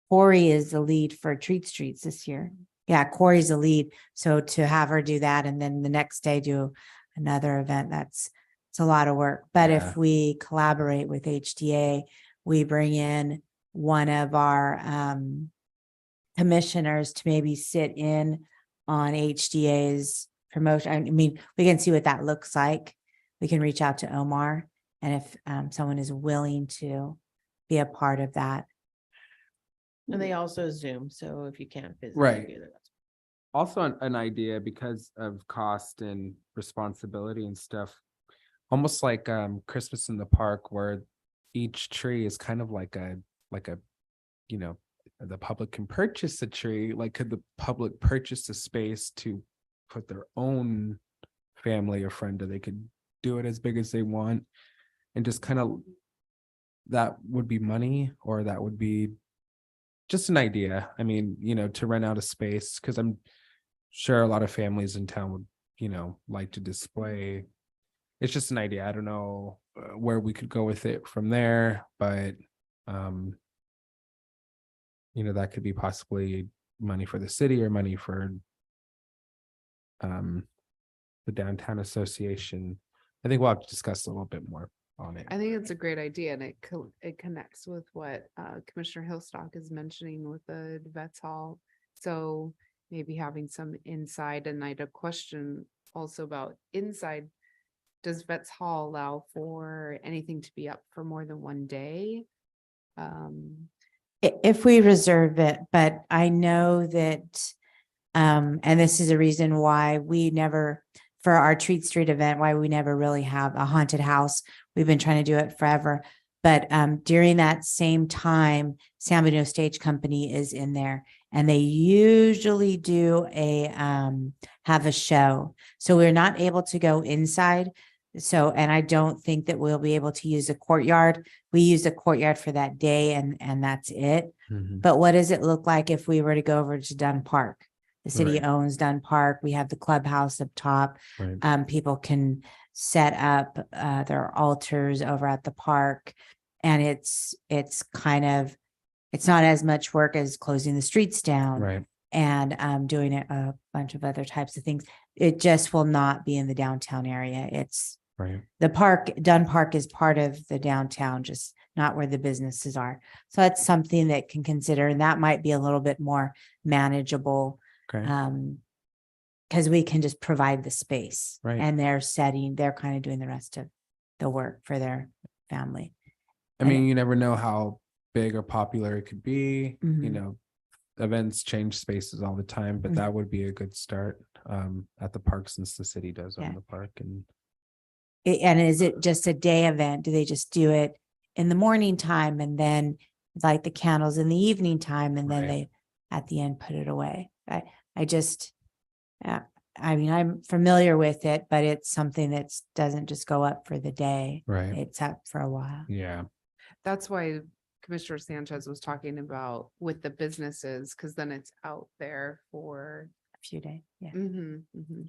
Corey is the lead for Treat Streets this year. Yeah, Corey's the lead. So to have her do that and then the next day do another event, it's a lot of work. But Yeah. if we collaborate with HDA, we bring in one of our commissioners to maybe sit in on HDA's promotion. I mean, we can see what that looks like. We can reach out to Omar, and if someone is willing to be a part of that. And they also Zoom, so if you can't physically Right. be there, that's Also an idea because of cost and responsibility and stuff. Almost like Christmas in the park where each tree is kind of like a, you know, the public can purchase a tree. Like, could the public purchase a space to put their own family or friend, or they could do it as big as they want, and just kind of, that would be money, or that would be just an idea. I mean, you know, to rent out a space, because I'm sure a lot of families in town would, you know, like to display. It's just an idea. I don't know where we could go with it from there, but you know, that could be possibly money for the city or money for the downtown association. I think we'll have to discuss a little bit more on it. I think it's a great idea, and it connects with what Commissioner Hillstock is mentioning with the Vets Hall. So maybe having some inside, and I had a question also about inside. Does Vets Hall allow for anything to be up for more than one day? If we reserve it, but I know that, and this is a reason why we never, for our Treat Street event, why we never really have a haunted house. We've been trying to do it forever. But during that same time, San Bernardino Stage Company is in there, and they usually do have a show. So we're not able to go inside. So, and I don't think that we'll be able to use the courtyard. We use the courtyard for that day, and that's it. Mhm. But what does it look like if we were to go over to Dunn Park? The city Right. owns Dunn Park. We have the clubhouse up top. Right. People can set up their altars over at the park. And it's kind of, it's not as much work as closing the streets down Right. and doing a bunch of other types of things. It just will not be in the downtown area. It's Right. the park, Dunn Park is part of the downtown, just not where the businesses are. So that's something that can consider, and that might be a little bit more manageable. Okay. Because we can just provide the space. Right. And they're kind of doing the rest of the work for their family. I mean, you never know how big or popular it could be. You Mhm. know, events change spaces all the time, but Mhm. that would be a good start at the park, since the city does Yeah. own the park. And And is it just a day event? Do they just do it in the morning time and then light the candles in the evening time and then Right. they at the end put it away? I just, I mean, I'm familiar with it, but it's something that doesn't just go up for the day. right. It's up for a while, Yeah. That's why Commissioner Sanchez was talking about with the businesses, because then it's out there for. a few days. Yeah. Mhm, mhm.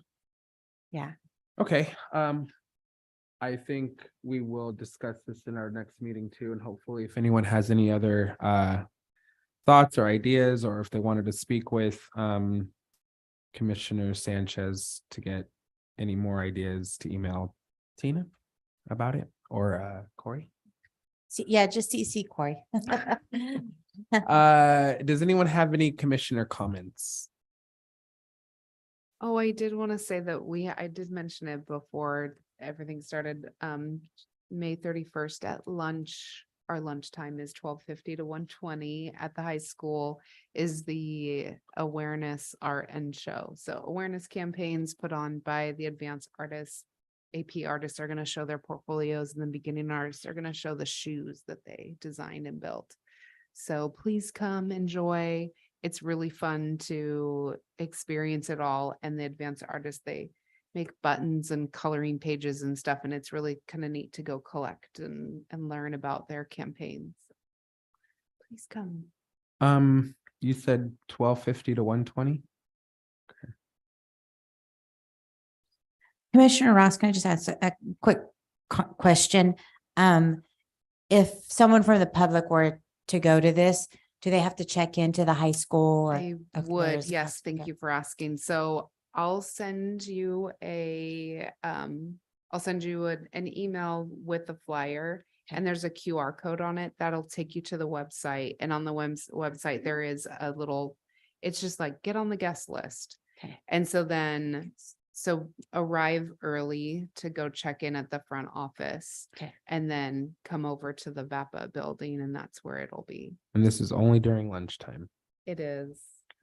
Yeah. Okay. I think we will discuss this in our next meeting too, and hopefully if anyone has any other thoughts or ideas, or if they wanted to speak with Commissioner Sanchez to get any more ideas, to email Tina about it, or Corey. Yeah, just CC Corey. Does anyone have any commissioner comments? Oh, I did want to say that I did mention it before everything started. May 31st at lunch, our lunchtime is 12:50 to 1:20 at the high school, is the awareness art and show. So awareness campaigns put on by the advanced artists. AP artists are going to show their portfolios, and then beginning artists are going to show the shoes that they designed and built. So please come enjoy. It's really fun to experience it all. And the advanced artists, they make buttons and coloring pages and stuff. And it's really kind of neat to go collect and learn about their campaigns. Please come. You said 12:50 to 1:20? Commissioner Ross, can I just ask a quick question? If someone from the public were to go to this, Do they have to check into the high school? Or- I okay, would, there's a yes, process, thank okay. you for asking. So I'll send you an email with the flyer. Okay. And there's a QR code on it that'll take you to the website. And on the website, there is a little, it's just like, get on the guest list. Okay. And so then, so arrive early to go check in at the front office. Okay. And then come over to the VAPA building and that's where it'll be. And this is only during lunchtime. It is.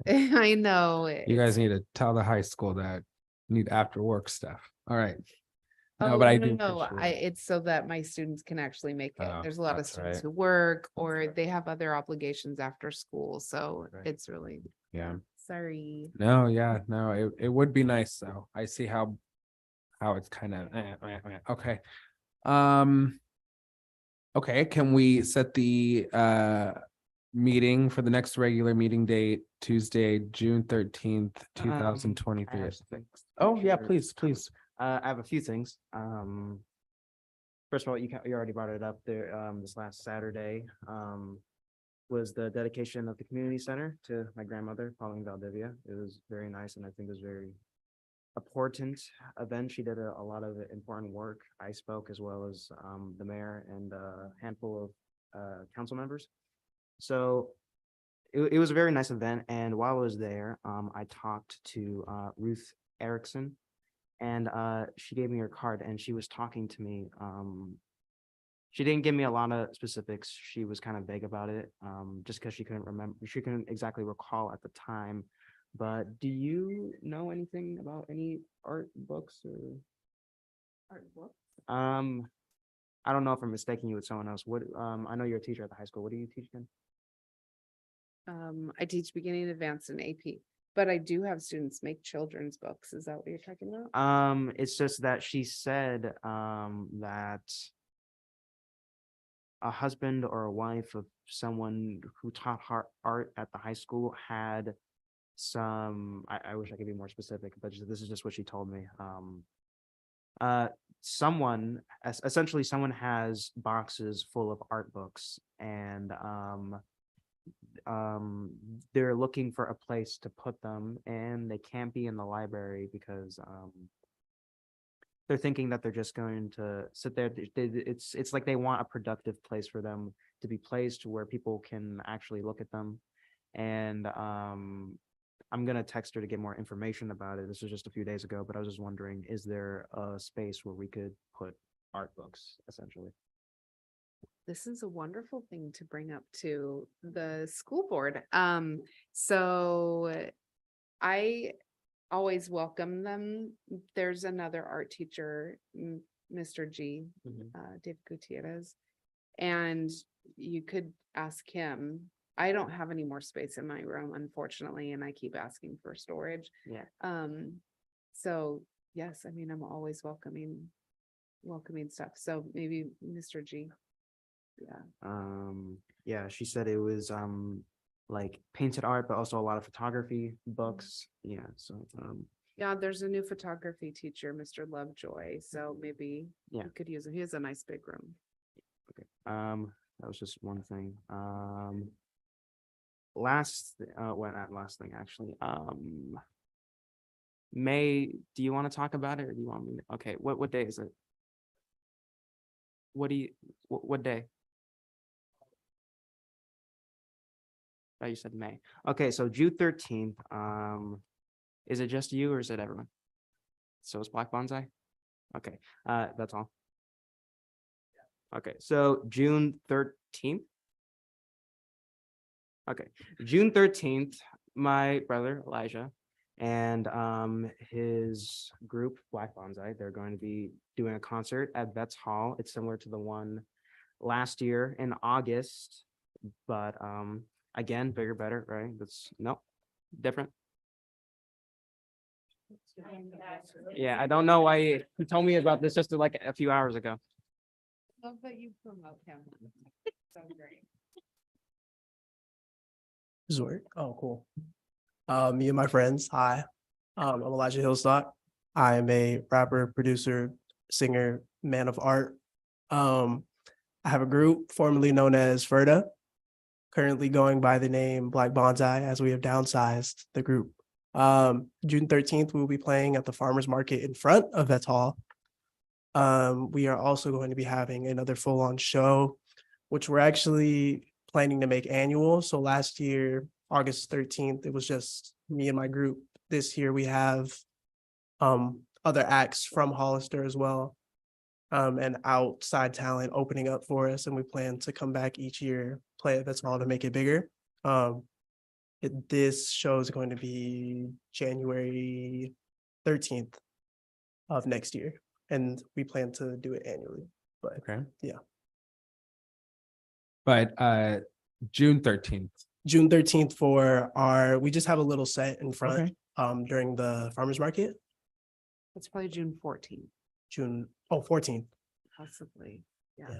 I know. You guys it's- need to tell the high school that you need after work stuff. All right. No, Oh, but I no, do. no, appreciate it. it's so that my students can actually make it. Oh, There's a lot of that's students right. who work or they have other obligations after school, so Right. it's really, Yeah. sorry. No, yeah, no, it would be nice though. I see how it's kind of, okay. Okay, can we set the meeting for the next regular meeting date, Tuesday, June 13th, I 2023? have something. Oh, yeah, Sure. please, please. I have a few things. First of all, you already brought it up there, this last Saturday, was the dedication of the community center to my grandmother, Pauline Valdivia. It was very nice and I think it was very important event. She did a lot of important work. I spoke as well as, the mayor and a handful of, council members. So it was a very nice event. And while I was there, I talked to, Ruth Erickson. And she gave me her card and she was talking to me. She didn't give me a lot of specifics. She was kind of vague about it, just because she couldn't exactly recall at the time. But do you know anything about any art books or? Art book? I don't know if I'm mistaking you with someone else. What, I know you're a teacher at the high school. What do you teach again? I teach beginning, advanced and AP, but I do have students make children's books. Is that what you're talking about? It's just that she said, that a husband or a wife of someone who taught art at the high school had some, I wish I could be more specific, but this is just what she told me. Essentially someone has boxes full of art books and, they're looking for a place to put them and they can't be in the library because, they're thinking that they're just going to sit there. It's like they want a productive place for them to be placed where people can actually look at them. And I'm gonna text her to get more information about it. This was just a few days ago, but I was just wondering, is there a space where we could put art books essentially? This is a wonderful thing to bring up to the school board. So I always welcome them. There's another art teacher, Mr. G, Dave Gutierrez. And you could ask him. I don't have any more space in my room, unfortunately, and I keep asking for storage. Yeah. So yes, I mean, I'm always welcoming stuff. So maybe Mr. G. Yeah. Yeah, she said it was like painted art, but also a lot of photography books. Yeah, so Yeah, there's a new photography teacher, Mr. Lovejoy, so maybe Yeah. you could use him. He has a nice big room. okay. That was just one thing. Last not last thing actually. May, do you want to talk about it or do you want me to? Okay, what day is it? What day? Oh, you said May. Okay, so June 13th, is it just you or is it everyone? So it's Black Bonsai? Okay, that's all. Okay, so June 13th. Okay, June 13th, my brother Elijah and his group Black Bonsai, they're going to be doing a concert at Betts Hall. It's similar to the one last year in August, but again, bigger, better, right? That's no different. Yeah, I don't know why he told me about this just like a few hours ago. Love that you promote him. So great. Zort. Oh, cool. Me and my friends. Hi. I'm Elijah Hillstock. I am a rapper, producer, singer, man of art. I have a group formerly known as Ferda, currently going by the name Black Bonsai as we have downsized the group. June 13th, we will be playing at the farmer's market in front of Vets Hall. We are also going to be having another full-on show, which we're actually planning to make annual. So last year, August 13th, it was just me and my group. This year we have other acts from Hollister as well. And outside talent opening up for us, and we plan to come back each year, play at Vets Hall to make it bigger. This show is going to be January 13th of next year, and we plan to do it annually. But Okay. Yeah. But June 13th. June 13th for we just have a little set in front Okay. during the farmer's market. It's probably June 14th, 14th. possibly. Yeah. Yeah.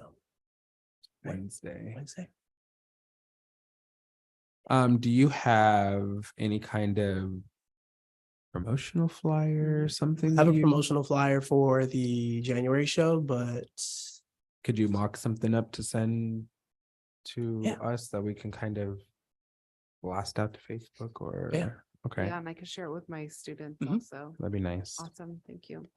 Wednesday. Wednesday. Do you have any kind of promotional flyer or something? I have a you- promotional flyer for the January show, but Could you mock something up to send to Yeah. us that we can kind of blast out to Facebook or? Yeah. Okay, Yeah, and I could share it with my students Mhm. also. that'd be nice. Awesome, thank you.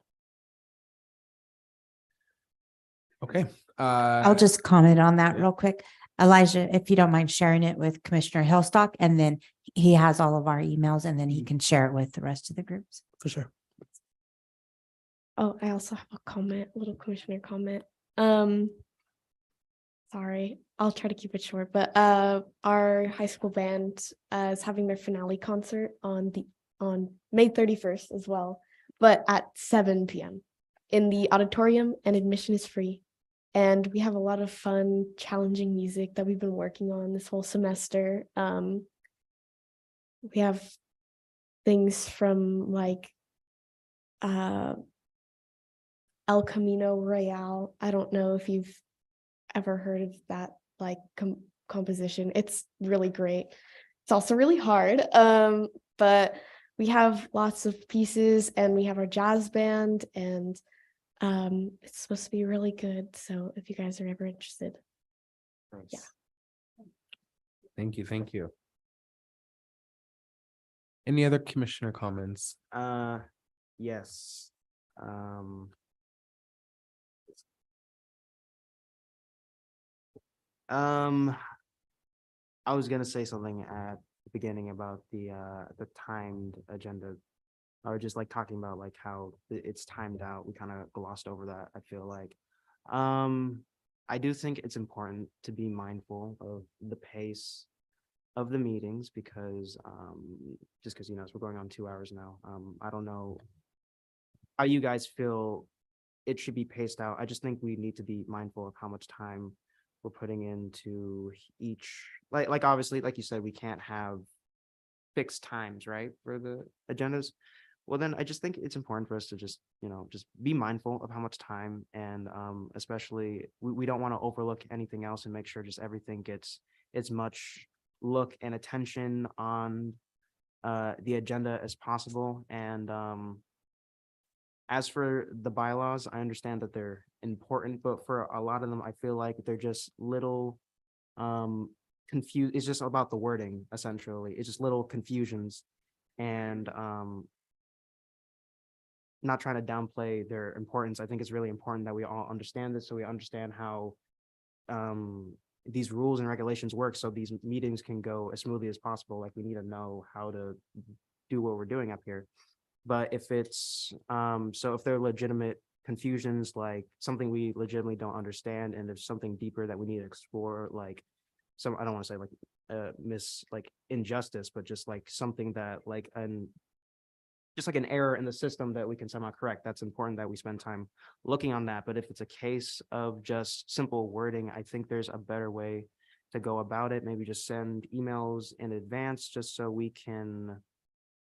Okay. I'll just comment on that real quick. Elijah, if you don't mind sharing it with Commissioner Hillstock, and then he has all of our emails, and then he can share it with the rest of the groups. for sure. Oh, I also have a comment, a little commissioner comment. Sorry, I'll try to keep it short, but our high school band is having their finale concert on May 31st as well, but at 7 p.m. in the auditorium, and admission is free. And we have a lot of fun, challenging music that we've been working on this whole semester. We have things from like El Camino Royale. I don't know if you've ever heard of that like composition. It's really great. It's also really hard. But we have lots of pieces, and we have our jazz band, and it's supposed to be really good. So if you guys are ever interested. Yeah. Thank you, thank you. Any other commissioner comments? Yes. I was gonna say something at the beginning about the timed agenda. Or just like talking about like how it's timed out. We kind of glossed over that, I feel like. I do think it's important to be mindful of the pace of the meetings because just because so we're going on 2 hours now. I don't know how you guys feel it should be paced out. I just think we need to be mindful of how much time we're putting into each, like obviously, like you said, we can't have fixed times, right, for the agendas. Well, then I just think it's important for us to just be mindful of how much time, and especially we don't want to overlook anything else, and make sure just everything gets as much look and attention on the agenda as possible. And as for the bylaws, I understand that they're important, but for a lot of them, I feel like they're just little confused. It's just about the wording, essentially. It's just little confusions, and not trying to downplay their importance. I think it's really important that we all understand this, so we understand how these rules and regulations work, so these meetings can go as smoothly as possible. Like, we need to know how to do what we're doing up here. But if it's so if there are legitimate confusions, like something we legitimately don't understand, and there's something deeper that we need to explore, like I don't want to say like injustice, but just like something that like an error in the system that we can somehow correct, that's important that we spend time looking on that. But if it's a case of just simple wording, I think there's a better way to go about it. Maybe just send emails in advance, just so we can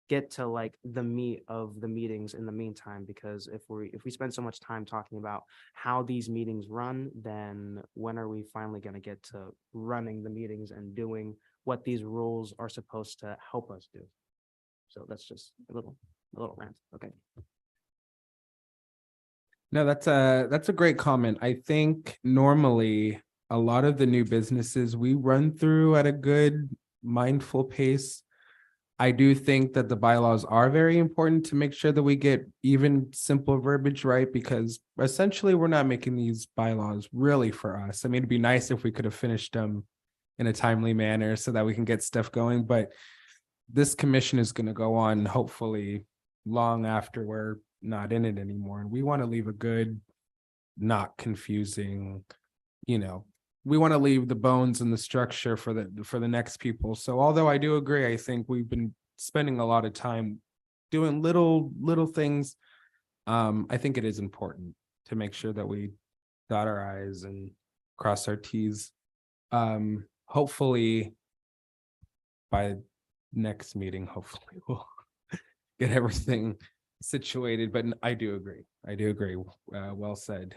get to like the meat of the meetings in the meantime. Because if we spend so much time talking about how these meetings run, then when are we finally going to get to running the meetings and doing what these rules are supposed to help us do? So that's just a little rant. Okay. No, that's a great comment. I think normally a lot of the new businesses we run through at a good mindful pace. I do think that the bylaws are very important to make sure that we get even simple verbiage right, because essentially we're not making these bylaws really for us. I mean, it'd be nice if we could have finished them in a timely manner so that we can get stuff going, but this commission is going to go on hopefully long after we're not in it anymore. And we want to leave a good, not confusing, we want to leave the bones and the structure for the next people. So although I do agree, I think we've been spending a lot of time doing little things. I think it is important to make sure that we dot our I's and cross our T's. Hopefully by next meeting, hopefully we'll get everything situated, but I do agree. Well said.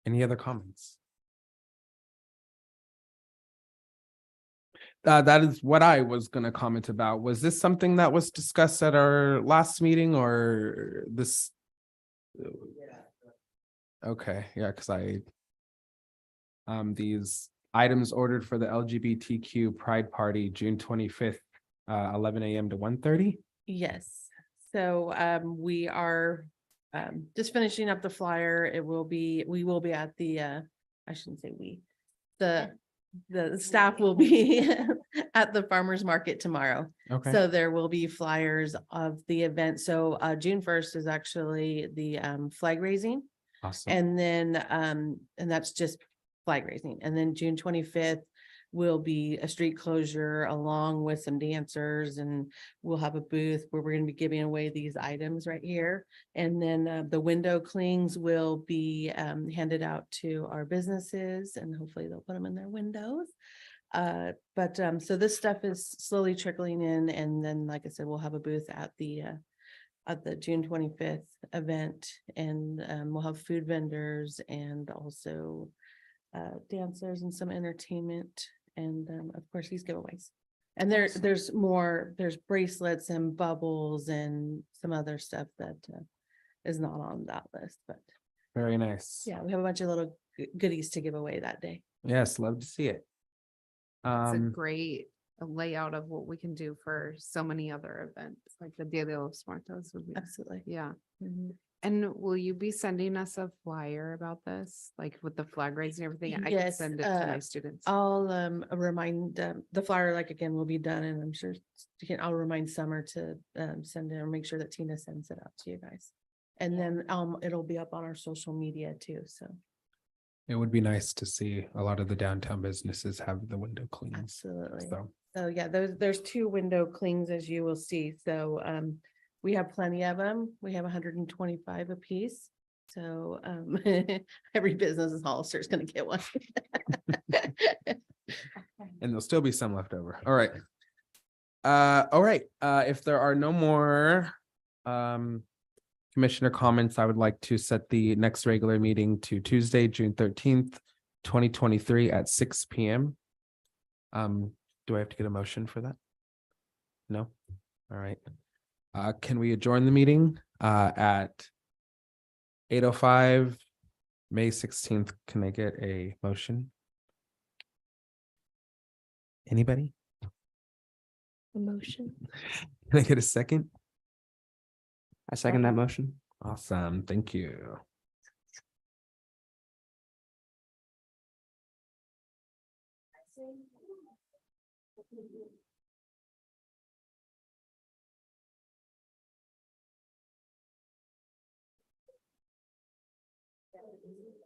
Any other comments? That is what I was going to comment about. Was this something that was discussed at our last meeting or this? Okay, yeah, because these items ordered for the LGBTQ Pride Party, June 25th, 11 a.m. to 1:30. Yes, so we are just finishing up the flyer. We will be at the I shouldn't say we, the staff will be at the farmer's market tomorrow. Okay. So there will be flyers of the event. So June 1st is actually the flag raising. Awesome. And then and that's just flag raising. And then June 25th will be a street closure along with some dancers, and we'll have a booth where we're going to be giving away these items right here. And then the window clings will be handed out to our businesses, and hopefully they'll put them in their windows. So this stuff is slowly trickling in, and then like I said, we'll have a booth at the June 25th event, and we'll have food vendors and also dancers and some entertainment, and of course these giveaways. And there's bracelets and bubbles and some other stuff that is not on that list, but Very nice. yeah, we have a bunch of little goodies to give away that day. Yes, love to see it. It's a great layout of what we can do for so many other events, like the Dia de los Muertos would be. Absolutely. Yeah. Mhm. And will you be sending us a flyer about this, like with the flag raising and everything? I can Yes, send it to my students. I'll remind the flyer, like again, will be done, and I'm sure I'll remind Summer to send it, or make sure that Tina sends it out to you guys. And then it'll be up on our social media too, so. It would be nice to see a lot of the downtown businesses have the window cleans. Absolutely. So So yeah, there's 2 window clings, as you will see. So we have plenty of them. We have 125 apiece. So every business in Hollister is going to get one. and there'll still be some left over. All right. All right. If there are no more commissioner comments, I would like to set the next regular meeting to Tuesday, June 13th, 2023 at 6 p.m. Do I have to get a motion for that? No? All right. Can we adjourn the meeting at 8:05, May 16th? Can I get a motion? Anybody? Emotion. Can I get a second? I second that motion. Awesome. Thank you.